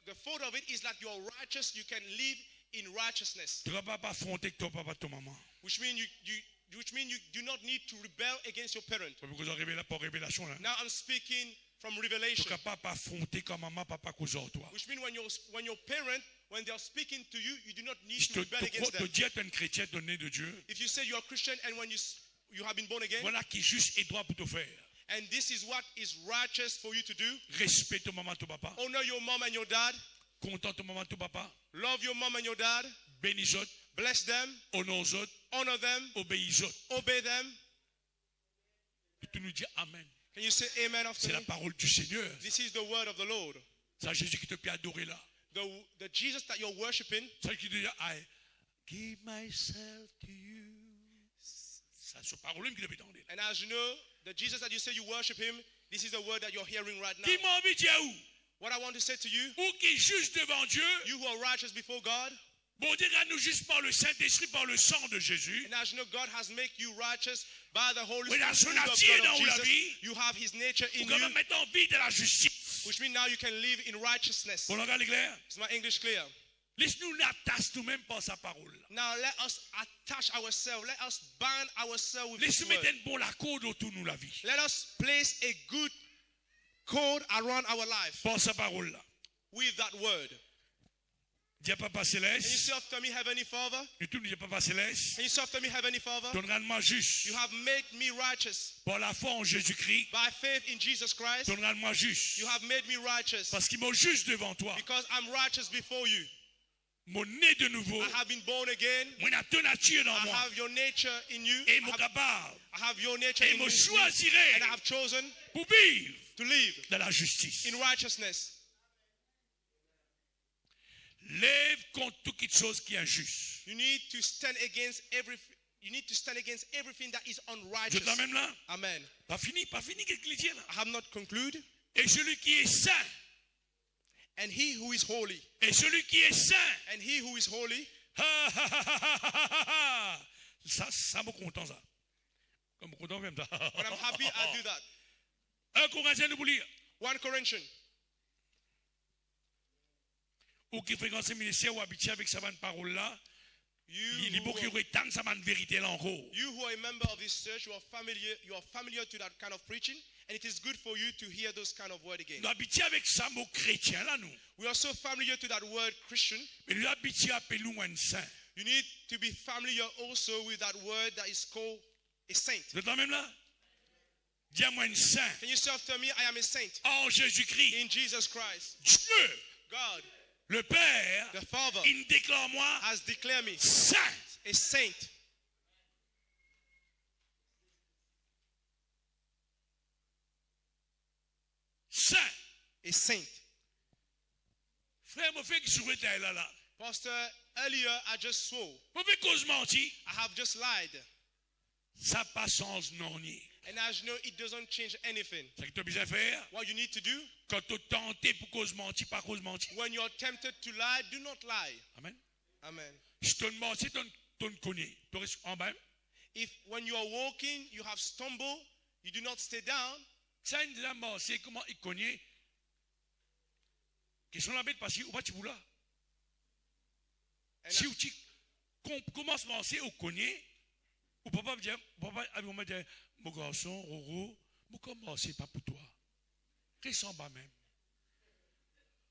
the thought of it is that you're righteous, you can live in righteousness, Tu ne vas pas affronter ton papa, ton maman. which means you do not need to rebel against your parent. Parce que vous pas révélation là. Now I'm speaking from Tu revelation, ne vas pas affronter comme maman, papa, cause de toi. which means when your parent, when they are speaking to you, you do not need Si to tu rebel against te them. dis être un chrétien donné de Dieu, If you say you are Christian and when you have been born again, voilà qui est juste et droit pour te faire. and this is what is righteous for you to do, Respecte ton maman, ton papa. honor your mom and your dad, Content ton maman, ton papa. love your mom and your dad, Bénis autres, bless them, honore autres, honor them, obéis autres. obey them. Et tu nous dis Amen. Can you say amen after C'est la me? parole du Seigneur. This is the word of the Lord. C'est Jésus qui te peut adorer là. The Jesus that you're worshiping, C'est qui te dit I give myself to you. C'est ce parole qui te peut entendre. and as you know, the Jesus that you say you worship him, this is the word that you're hearing right now. Qui m'a envie de dire où? What I want to say to you, Ou qui est juste devant Dieu. you who are righteous before God, Bon Dieu nous juste par le Saint-Esprit, par le sang de Jésus. and as you know, God has made you righteous by the Holy Oui, la Spirit, through the nature blood dans of la Jesus. vie. You have his nature in Pour qu'on you, mette en vie de la justice. which means now you can live in righteousness. Bon, regarde clair. Is my English clear? Laisse-nous l'attache nous-mêmes par sa parole. Now let us attach ourselves. Let us bind ourselves with Laisse-nous this mettre word. un bon la corde autour de nous la vie. Let us place a good cord around our life Par sa parole là. with that word. Dis à Papa Can you Céleste, say after me, Heavenly Father? et tout dis à Papa Céleste, Can you say after me, Heavenly Father? donne-moi juste, You have made me righteous. par la foi en Jésus-Christ, By faith in Jesus Christ, donne-moi juste, you have made me righteous. parce qu'il m'a juste devant toi, Because I'm righteous before you. mon né de nouveau, I have been born again. mon a ton nature dans I moi, have your nature in you. et mon capable, I have your nature et in me me. choisirai And I have chosen pour vivre to live dans la justice. in righteousness. Lève contre toute chose qui est injuste. You need to stand against everything that is Vous êtes unrighteous. là même là? Amen. Pas fini, qu'est-ce qu'il dit là? I have not concluded. Et celui qui est saint, And he who is holy, et celui qui est saint, and he who is holy, ça me content ça. Comme content même ça. when I'm happy, I do that. 1 Corinthiens, nous pour lire. 1 Corinthians. Ou qui fréquente ce ministère ou habitué avec sa parole là, il est You beau qu'il retente sa vérité là encore. who are a member of this church, you are familiar to that kind of preaching, and it is good for you to hear those kind of word again. Nous habitués avec ça mot chrétien là nous. We are so familiar to that word Christian. Mais nous habitués à appeler nous un saint. You need to be familiar also with that word that is called a saint. Vous êtes là même là? Dis-moi un saint. Can you say after me, I am a saint En Jésus-Christ. in Jesus Christ? Dieu, God, le Père, the Father, il déclare moi has declared me saint. a saint. Saint. A saint. Frère, mon frère qui souhaite là là. Pastor, earlier I just swore. Mon frère cause menti. I have just lied. Ça passe sans non ni. And as you know, it doesn't change anything. C'est ce que tu as besoin de faire. What you need to do, Quand tu tenté pour cause menti, pas cause menti. when you're tempted to lie, do not lie. Amen. Amen. Je te demande si tu ne connais. Tu restes en bas. If when you are walking, you have stumbled, you do not stay down, Ça, il a pensé comment il connaît. Question la bête parce que ou pas tu voulais. and Si tu commences à penser au connaît, ou papa me dit, mon garçon, Roro, mon comment c'est pas pour toi. Reste en bas même.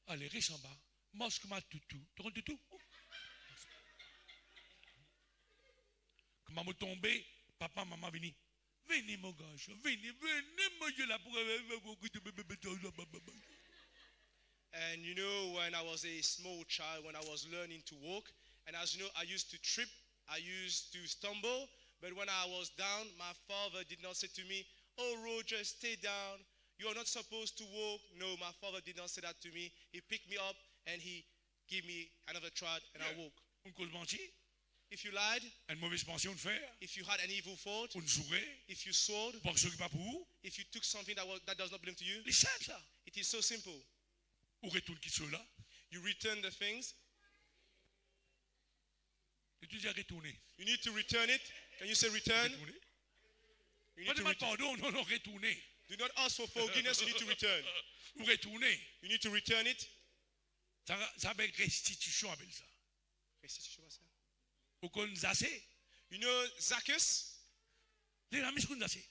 Allez, reste en bas. Masque ma toutou. Tu rentres toutou? Comment me tomber, papa, maman, venez. Venez, mon garçon, venez, mon Dieu, là pour. And you know, when I was a small child, when I was learning to walk, and as you know, I used to trip, I used to stumble, but when I was down, my father did not say to me, "Oh, Roger, stay down. You are not supposed to walk." No, my father did not say that to me. He picked me up and he gave me another trot, and I walk. On cause menti, If you lied, une mauvaise pension de faire, if you had an evil thought, on jouerait, if you swore, pour que ce pas pour vous, if you took something that does not belong to you, les simple ça. it is so simple. Ou retourne qui sont là, You return the things. et tu dis retourner. You need to return it. Can you say return? Retourner. You Pas need de to mal return. pardon, non, non, retourner. Do not ask for forgiveness. You need to return. Ou retourner. You need to return it. Ça avec restitution, appelle ça. Ou qu'on zassé, You know Zacchaeus, les amis qu'on zassé.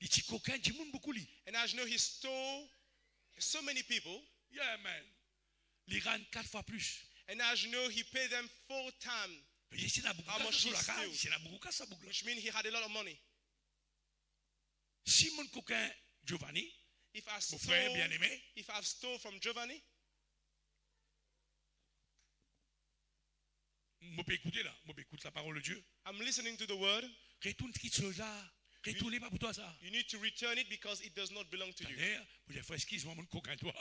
Les petits coquins, du monde beaucoup li. and as you know, he stole so many people, Yeah, man. Les rend 4 fois plus. and as you know, he paid them 4 times, Mais ici, il y a beaucoup How de much sur he la case. steal? Ici, il y a beaucoup de ça, beaucoup. which means he had a lot of money. Si mon coquin Giovanni, If I mon frère stole, bien-aimé, if I've stole from Giovanni, je peux écouter là, je peux écouter la parole de Dieu. I'm listening to the word. Retourne ce chose là. Retournez pas pour toi ça. You need to return it because it does not belong to you. D'ailleurs, vous avez fait excuse-moi, mon coquin, toi.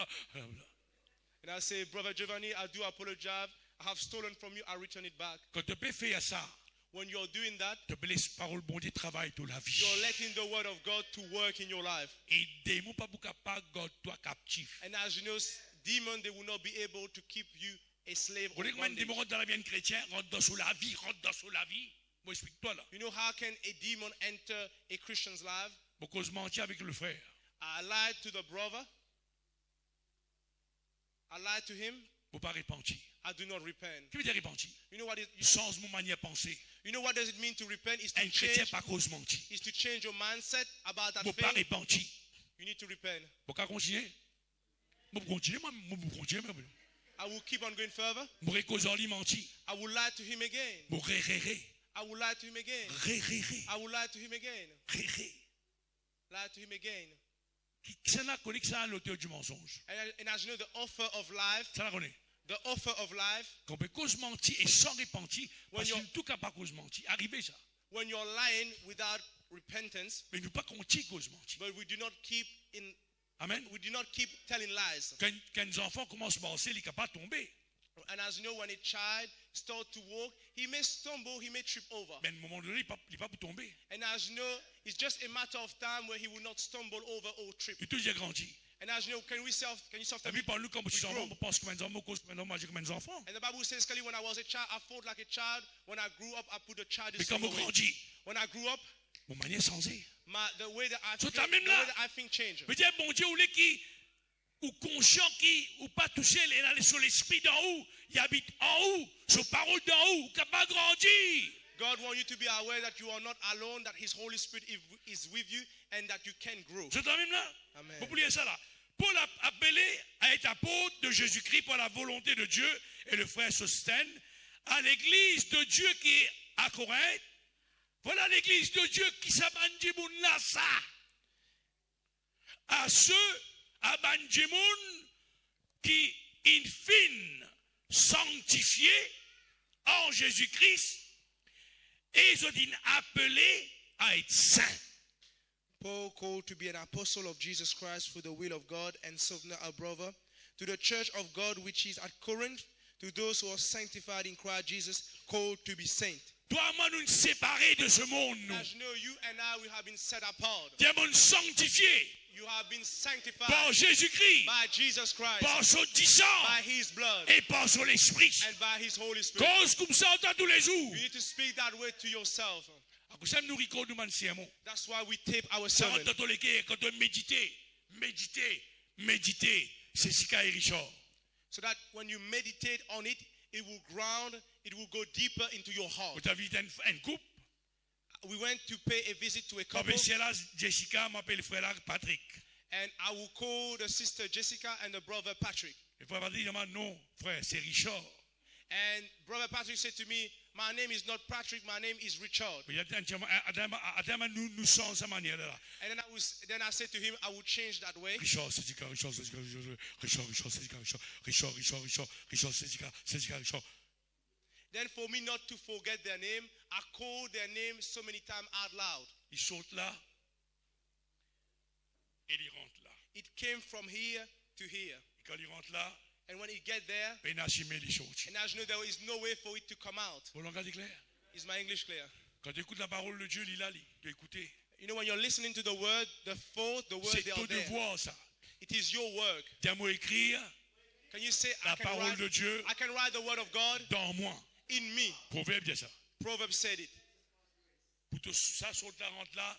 And I say, Brother Giovanni, I do apologize. I have stolen from you. I return it back. Quand tu peux faire ça, When you're doing that, tu peux laisser parole bon Dieu travailler toute la vie. you're letting the word of God to work in your life. Et des mots pas pour capable garde toi captif. And as you know, demons, they will not be able to keep you a slave Vous voyez of comment des bondage. mots rentrent dans la vie chrétienne, rentre dans la vie, rentre dans la vie. Moi, explique-toi là. You know, how can a demon enter a Christian's life? Beaucoup se mentir avec le frère. I lied to the brother. I lied to him. Vous pas repentir. I do not repent. Qui veut dire repentir? You know what Change mon manière de penser. you know what does it mean to repent? Is to Un chrétien change, pas cause mentir. is to change your mindset about that Vous pas thing. repentir. You need to repent. Vous pouvez continuer? Vous continuer, moi, vous continuer même. I will keep on going further. M'aurais causé menti. I will lie to him again. M'aurais réré. I will lie to him again. Réré. I will lie to him again. Réré. Lie to him again. Ça n'a connu que ça l'auteur du mensonge. And as you know, the author of life, Ça la connaît. the author of life, Qu'on peut cause menti et sans repentir, parce you're- qu'il tout cas pas cause menti. Arrivé ça. when you're lying without repentance, Mais nous pas compter cause menti. but we do not keep Amen. telling lies. Quand les enfants commencent à marcher, ils ne sont pas tomber. And as you know, when a child starts to walk, he may stumble, he may trip over. Mais à un moment donné, il n'est pas pour tomber. And as you know, it's just a matter of time where he will not stumble over or trip. Il a toujours grandi. And as you know, can you self La Bible parle comme si grow. on pense comme un homme, comme un homme, comme un enfant. And the Bible says, Kelly, when I was a child, I fought like a child. When I grew up, I put a child Mais quand on grandit, When I grew up, mon manière changée. the way that I So, think, t'as même là. changed. Mais dire, bon Dieu, ou les qui, ou conscient qui, ou pas touché sur l'esprit d'en haut, il habite en haut, sur parole d'en haut, qui n'a pas grandi. God wants you to be aware that you are not alone, that His Holy Spirit is with you, and that you can grow. C'est quand même là. Amen. Vous oubliez ça là. Paul a appelé à être apôtre de Jésus-Christ par la volonté de Dieu, et le frère Sosthène, à l'église de Dieu qui est à Corinthe. Voilà l'église de Dieu qui s'abandonne là, ça. À ceux, à Bandimoun, qui, in fine, sanctifiés en Jésus-Christ, et ils ont été appelés à être saints. Paul, called to be an apostle of Jesus Christ through the will of God, and Sophia, our brother, to the church of God which is at Corinth, to those who are sanctified in Christ Jesus, called to be saints. Toi, moi, nous nous séparés de ce monde, nous. As you know, you and I, we have been set apart. Dieu nous sanctifiés You have been sanctified par Jésus-Christ, by Jesus Christ, par son sang by His blood, et par son esprit. and by His Holy Spirit. Cause comme ça, entend tous les jours. You need to speak that way to yourself. That's why we tape our sermon. Quand on méditer, c'est ce qu'a Richard. So that when you meditate on it, it will ground, it will go deeper into your heart. Vous avez un couple. We went to pay a visit to a couple, Jessica m'appelle frère Patrick. and I will call the sister Jessica and the brother Patrick. Le frère Patrick dit, non, frère, c'est Richard. And brother Patrick said to me, my name is not Patrick, my name is Richard. Nous sommes à manière là. And then I said to him, I will change that way. Richard, c'est Richard, Richard. Then for me not to forget their name, I called their name so many times out loud. Il saute là et il rentre là. It came from here to here. Et quand il rentre là, And when it get there, il a assumé les choses. and as you know, there is no way for it to come out. Vos langages est clair? Is my English clear? Quand tu écoutes la parole de Dieu, il a lu, tu écouter. You know, when you're listening to the word, the thought, the word, C'est they ton are there. devoir ça. It is your work. Tiens-moi écrire Can you say, la parole de Dieu I can write the word of God dans moi. in me? Proverbe dit ça. Proverbs said it. Pour tout ça, saute là, rentre là,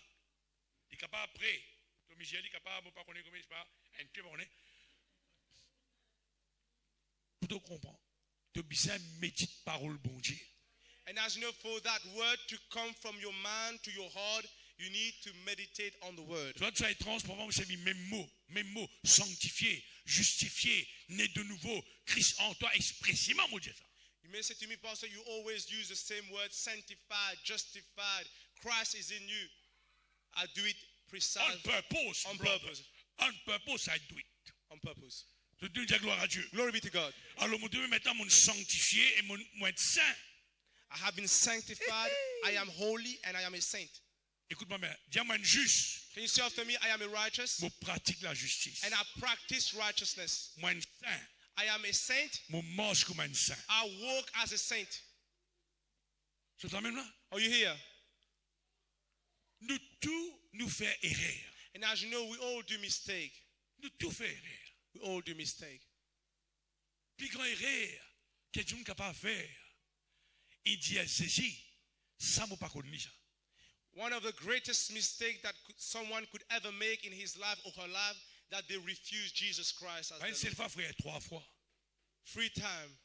il est capable après. Tom Michel, il est capable, pas connaître comment il se passe, un peu connaître. Pour tout comprendre, tu as besoin de méditer parole bon Dieu. And as you know, for that word to come from your mind to your heart, you need to meditate on the word. Tu vois, tu as étrange pour moi, c'est mis même mot, sanctifié, justifié, né de nouveau, Christ en toi, expressément, mon Dieu. Ça. You may say to me, Pastor, you always use the same word, sanctified, justified. Christ is in you. I do it precisely. On purpose. On purpose. On purpose, I do it. On purpose. Je te dis gloire à Dieu. Glory be to God. Alors, mon Dieu, maintenant, mon sanctifié et mon être saint. I have been sanctified. I am holy and I am a saint. Écoute-moi bien. Dis-moi un juste. Can you say after me, I am a righteous? Moi, pratique la justice. And I practice righteousness. Moi, un saint. I am a saint. Moi, marche comme un saint. I walk as a saint. C'est ça même là? Are you here? Nous tous nous fait erreur. And as you know, we all do mistake. Nous tous fait erreur. We all do mistake. Plus grand erreur que Dieu n'est capable de faire, il dit à ceci, ça m'a pas connu ça. One of the greatest mistakes that someone could ever make in his life or her life, that they refuse Jesus Christ as Pas une their seule Lord. fois, frère, 3 fois. 3 times.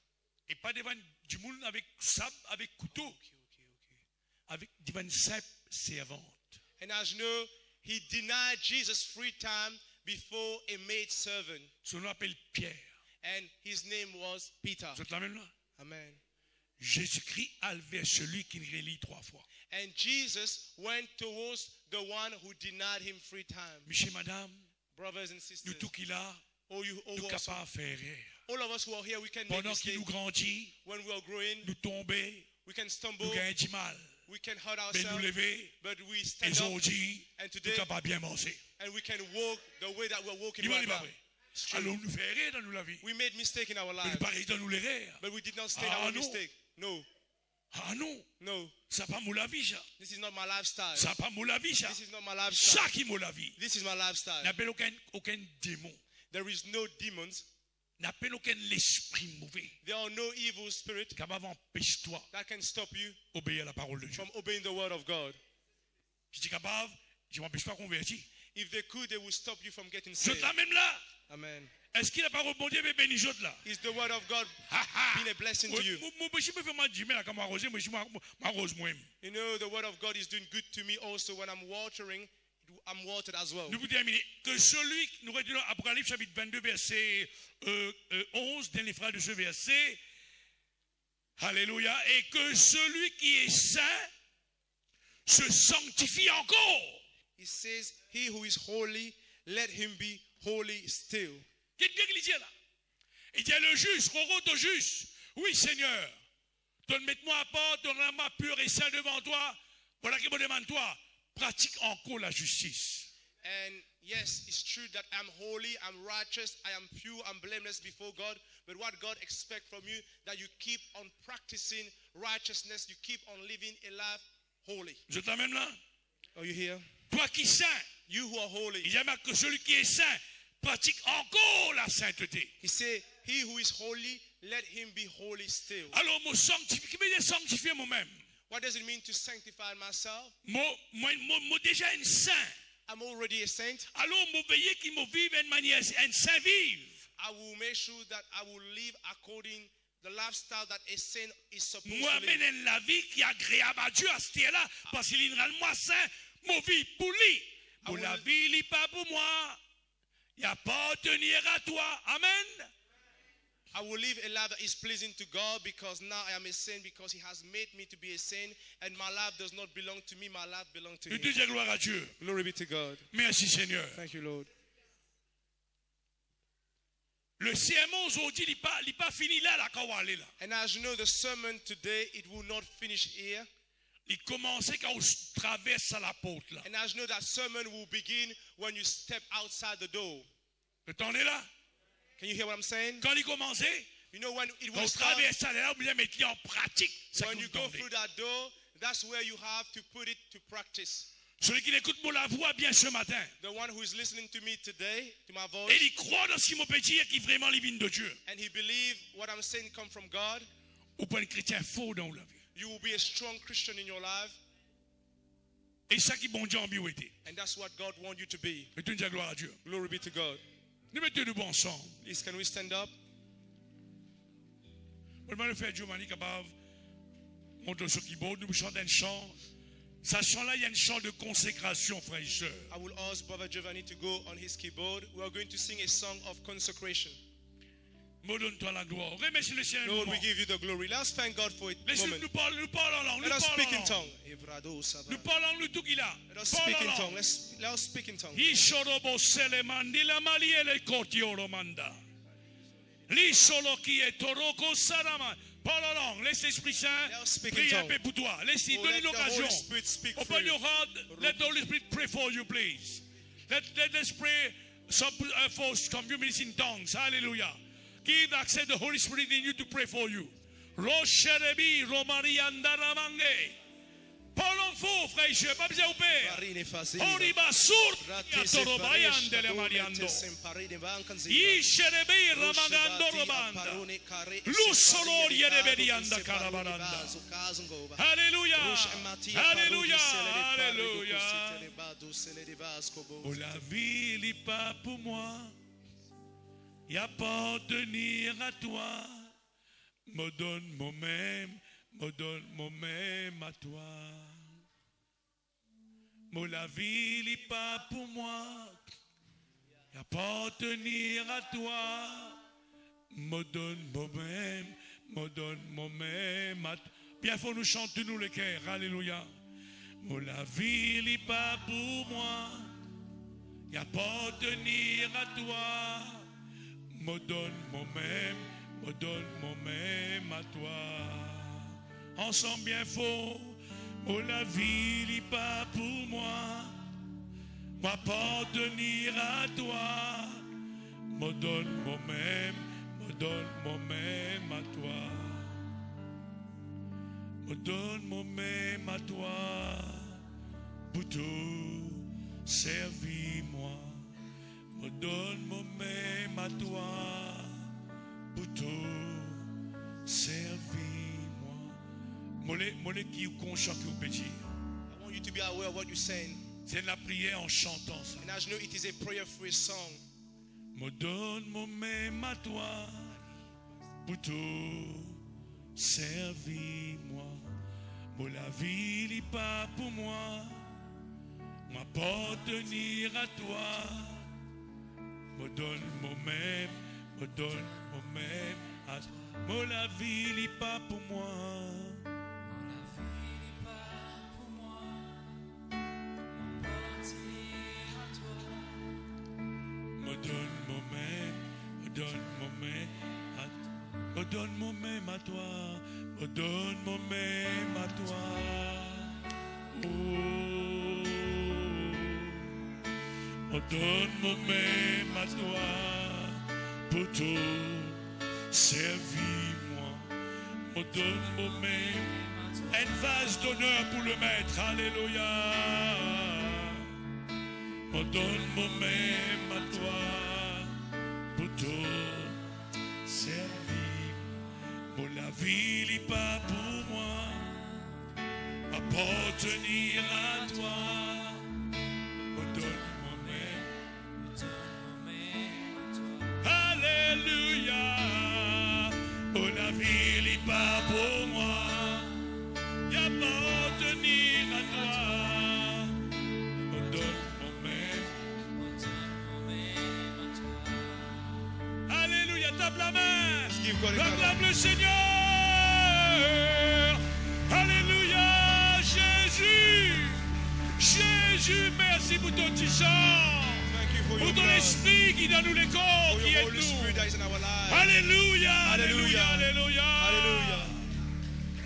Et pas devant du monde avec sable, avec couteau, avec devant simple servante. And as you know, he denied Jesus 3 times before a maid servant. Son nom appelle Pierre. And his name was Peter. Vous êtes là même là? Amen. Jésus-Christ a vers celui qui le relie 3 fois. And Jesus went towards the one who denied him 3 times. Monsieur, madame, Brothers and nous sisters, tout qu'il a, all nous of us, capables de faire erreur. all of us who are here, we can make Pendant qu'il mistakes. nous grandit, When we are growing, nous tomber, we can stumble, nous gagnons du mal. we can hurt Mais nous ourselves, lever, but we et stand up aujourd'hui, and nous today, capables bien manger. and we can walk the way that we're walking Il va right pas now. vrai. It's true. Alors nous faire erreur dans nous la vie. We made mistake in our Mais lives, nous pas rester dans nous l'erreur. but we did not stay in Ah, our non. mistake. No, Ah non, no, ça pas mon la vie, ça. this is not my lifestyle. Ça pas mon la vie, ça. This is not my lifestyle. Ça qui mon la vie. This is my lifestyle. N'appelle aucun démon. There is no demons. N'appelle aucun esprit mauvais. There are no evil spirit Capable empêche-toi that can stop you d'obéir à la parole de Dieu. from obeying the word of God. Si tu es capable, je m'empêche pas de convertir. If they could, they would stop you from getting Je saved. là même là. Amen. Est-ce qu'il n'a pas rebondi avec béni Jot là? Is the word of God been a blessing to you? Mon péché me fait mal dire, mais là, quand m'arroser, moi, je m'arrose moi-même. You know, the word of God is doing good to me also. When I'm watering, I'm watered as well. Nous vous terminer. Que celui, nous retenons Apocalypse chapitre 22, verset 11, dans les phrases de ce verset. Alléluia. Et que celui qui est saint se sanctifie encore. It says, he who is holy, let him be holy still. Qu'est-ce qu'il dit là? Il dit le juste, au juste. Oui, Seigneur. Donne-moi à part, donne-moi pur et saint devant toi. Voilà que je demande toi. Pratique encore la justice. And yes, it's true that I'm holy, I'm righteous, I am pure, I'm blameless before God. But what God expects from you, that you keep on practicing righteousness, you keep on living a life holy. Vous êtes là même là? Are you here? Toi qui es saint, You who are holy. il y a marqué que celui qui est saint pratique encore la sainteté. He said, he who is holy, let him be holy still. Alors, moi sanctifier, qui veut dire sanctifier moi-même? What does it mean to sanctify myself? Moi déjà un saint. I'm already a saint. Alors, moi veiller qu'il me vive d'une manière, un saint vive. I will make sure that I will live according the lifestyle that a saint is supposed Moi to live. mène la vie qui est agréable à Dieu à ce là parce qu'il est moi saint, moi vie pour lui. Pour la vie, il n'est pas pour moi. Il appartenir à toi. Amen. I will live a life that is pleasing to God because now I am a saint because he has made me to be a saint and my life does not belong to me, my life belongs to Nous him. disons gloire à Dieu. Glory be to God. Merci Seigneur. Thank you, Lord. Le sermon aujourd'hui, il n'est pas fini là, là, quand on va aller là. And as you know, the sermon today, it will not finish here. Il commençait quand on traverse à la porte là. And as you know, that sermon will begin when you step outside the door. Le temps est là. Can you hear what I'm saying? Quand il commençait, You know, when it quand will on start, traverse à là, on bien mettre en pratique. Ça when que you vous go entendez. through that door, that's where you have to put it to practice. Celui qui écoute mon la voix bien ce matin, The one who is listening to me today, to my voice, et il croit dans ce qu'il m'a peut dire qui vraiment les vignes de Dieu. and he believes what I'm saying come from God, Ou pas un chrétien faux dans la vie. you will be a strong Christian in your life, Et ça qui bon Dieu en été. and that's what God wants you to be. Mettons une gloire à Dieu. Glory be to God. Nous mettons debout ensemble. Please, can we stand up? On va le faire Dieu m'a capable. Monte sur le keyboard, nous chantons un chant. Ce chant-là, il y a un chant de consécration, frères et sœurs. I will ask Brother Giovanni to go on his keyboard. We are going to sing a song of consecration. Me donne-toi la gloire. Remercie le Seigneur. Lord, we give you the glory. Let's thank God for it. Laissez-nous nous parler en langue. Let us speak in Nous tongue. parlons en langue tout qu'il a. Let us speak in tongue. Let us speak in tongue. Ishorobo selemandi la maliele kotioro manda. L'isolo qui est toroko sarama. Parle en langue. Laisse l'Esprit Saint Let us speak in prier un tongue. peu pour toi. Laisse-lui Oh, donner let the l'occasion. Holy Spirit speak for Open you. your heart. Let the Holy Spirit pray for you, please. Let us pray for communities in tongues. Hallelujah. Give access the Holy Spirit in you to pray for you. Rosherebi romariandaramange. Parlons faux, frère, je pas besoin de père. Oriba sour, yatorobayandele mariando. Isherebe ramagando robanda. Lusolor yereberianda carabaranda. Alléluia. Alléluia. Alléluia. Oh, la vie n'est pas pour moi. Et appartenir à toi. Me donne moi-même à toi. Mais la vie n'est pas pour moi. Et appartenir à toi. me donne moi-même, me donne moi-même. Bien, faut nous chanter nous les cœurs, alléluia. Oh, la vie n'est pas pour moi, y a pas tenir à toi. Me donne moi-même, me donne moi-même à toi. Ensemble bien fort, oh, la vie n'est pas pour moi, m'appartenir à toi. Me donne moi-même, me donne moi-même à toi. Me donne moi-même à toi. Pour tout servir moi. Me donne moi-même à toi. Pour tout servir moi. Molé qui est conscient que vous pouvez dire. I want you to be aware of what you're saying. C'est la prière en chantant ça. And as you know, it is a prayer-free song. Me donne moi-même à toi. Pour tout servir moi. Moi la vie n'est pas pour moi. M'appartenir à toi. Me donne moi-même, me donne moi-même à toi. Moi la vie n'est pas pour moi. Me donne moi-même, me donne moi-même à toi. Me donne moi-même à toi. Me donne moi-même à toi. Oh, me donne moi-même à toi. Pour tout servir moi. Me donne moi-même. Un vase d'honneur pour le maître. Alléluia. Me donne moi-même à toi pour tout servir. Pour la vie n'est pas pour moi, appartenir à toi. Me donne moi-même. Alléluia. Pour la vie n'est pas pour moi, appartenir à toi. Me donne tape la main, acclame le Seigneur. Alléluia, Jésus. Jésus, merci pour ton petit sang, pour ton esprit qui dans nous les corps, qui est nous. Alléluia, alléluia, alléluia.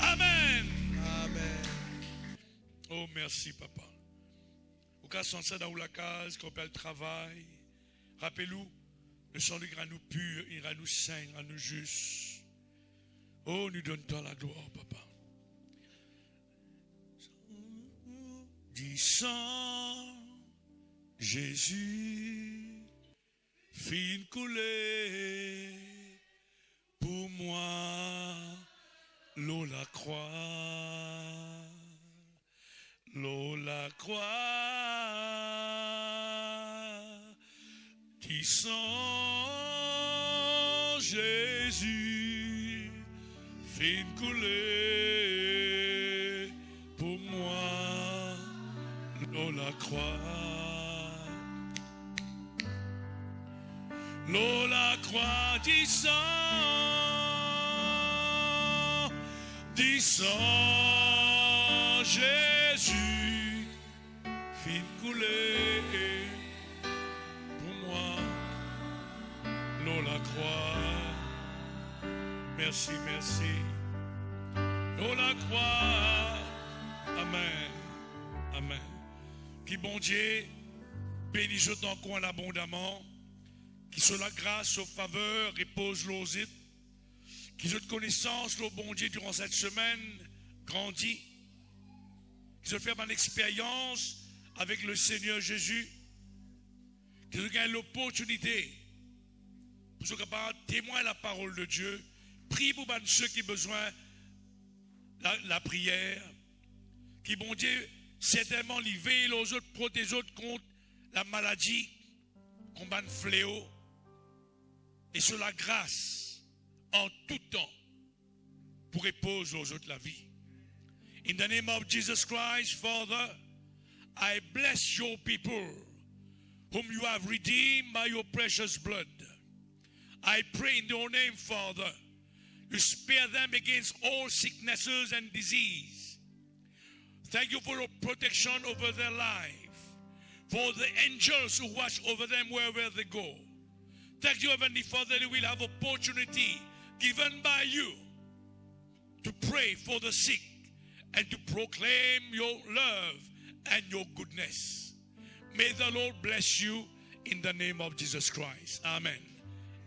Amen. Amen. Oh, merci, papa. Au cas sans ça dans la case, qu'on peut le travail. Rappelez-vous. Le sang du grand nous pur, il rend nous saint, rend nous juste. Oh, nous donne-toi la gloire, papa. Du sang, Jésus, fin couler pour moi, l'eau la croix, l'eau la croix. Qui sang Jésus fin couler pour moi l'eau la croix, l'eau la croix du sang Jésus fin couler. La croix, merci, merci. Oh la croix, amen, amen. Qui bon Dieu bénisse encore abondamment, qui sur la grâce, aux faveurs, repose l'osite, qui se de connaissance, le bon Dieu durant cette semaine, grandit, qui se fait une expérience avec le Seigneur Jésus, qui se gagne l'opportunité. Pour ceux qui sont capables de témoigner la parole de Dieu, prie pour ceux qui ont besoin de la prière, qui, bon Dieu, certainement, les veillent les autres, protéger les autres contre la maladie, contre le fléau, et sur la grâce, en tout temps, pour reposer aux autres la vie. In the name of Jesus Christ, Father, I bless your people, whom you have redeemed by your precious blood. I pray in your name, Father, you spare them against all sicknesses and disease. Thank you for your protection over their life, for the angels who watch over them wherever they go. Thank you, Heavenly Father, that we will have opportunity given by you to pray for the sick and to proclaim your love and your goodness. May the Lord bless you in the name of Jesus Christ. Amen.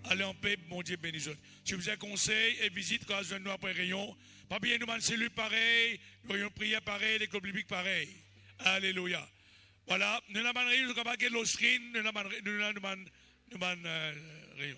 Allez en paix, mon Dieu bénisse. Si vous avez conseil et visite, quand nous après rayon, pas bien nous avons une cellule pareille, nous avons une prière pareille, l'école biblique pareille. Alléluia. Voilà, nous avons une rayon, nous avons rayon.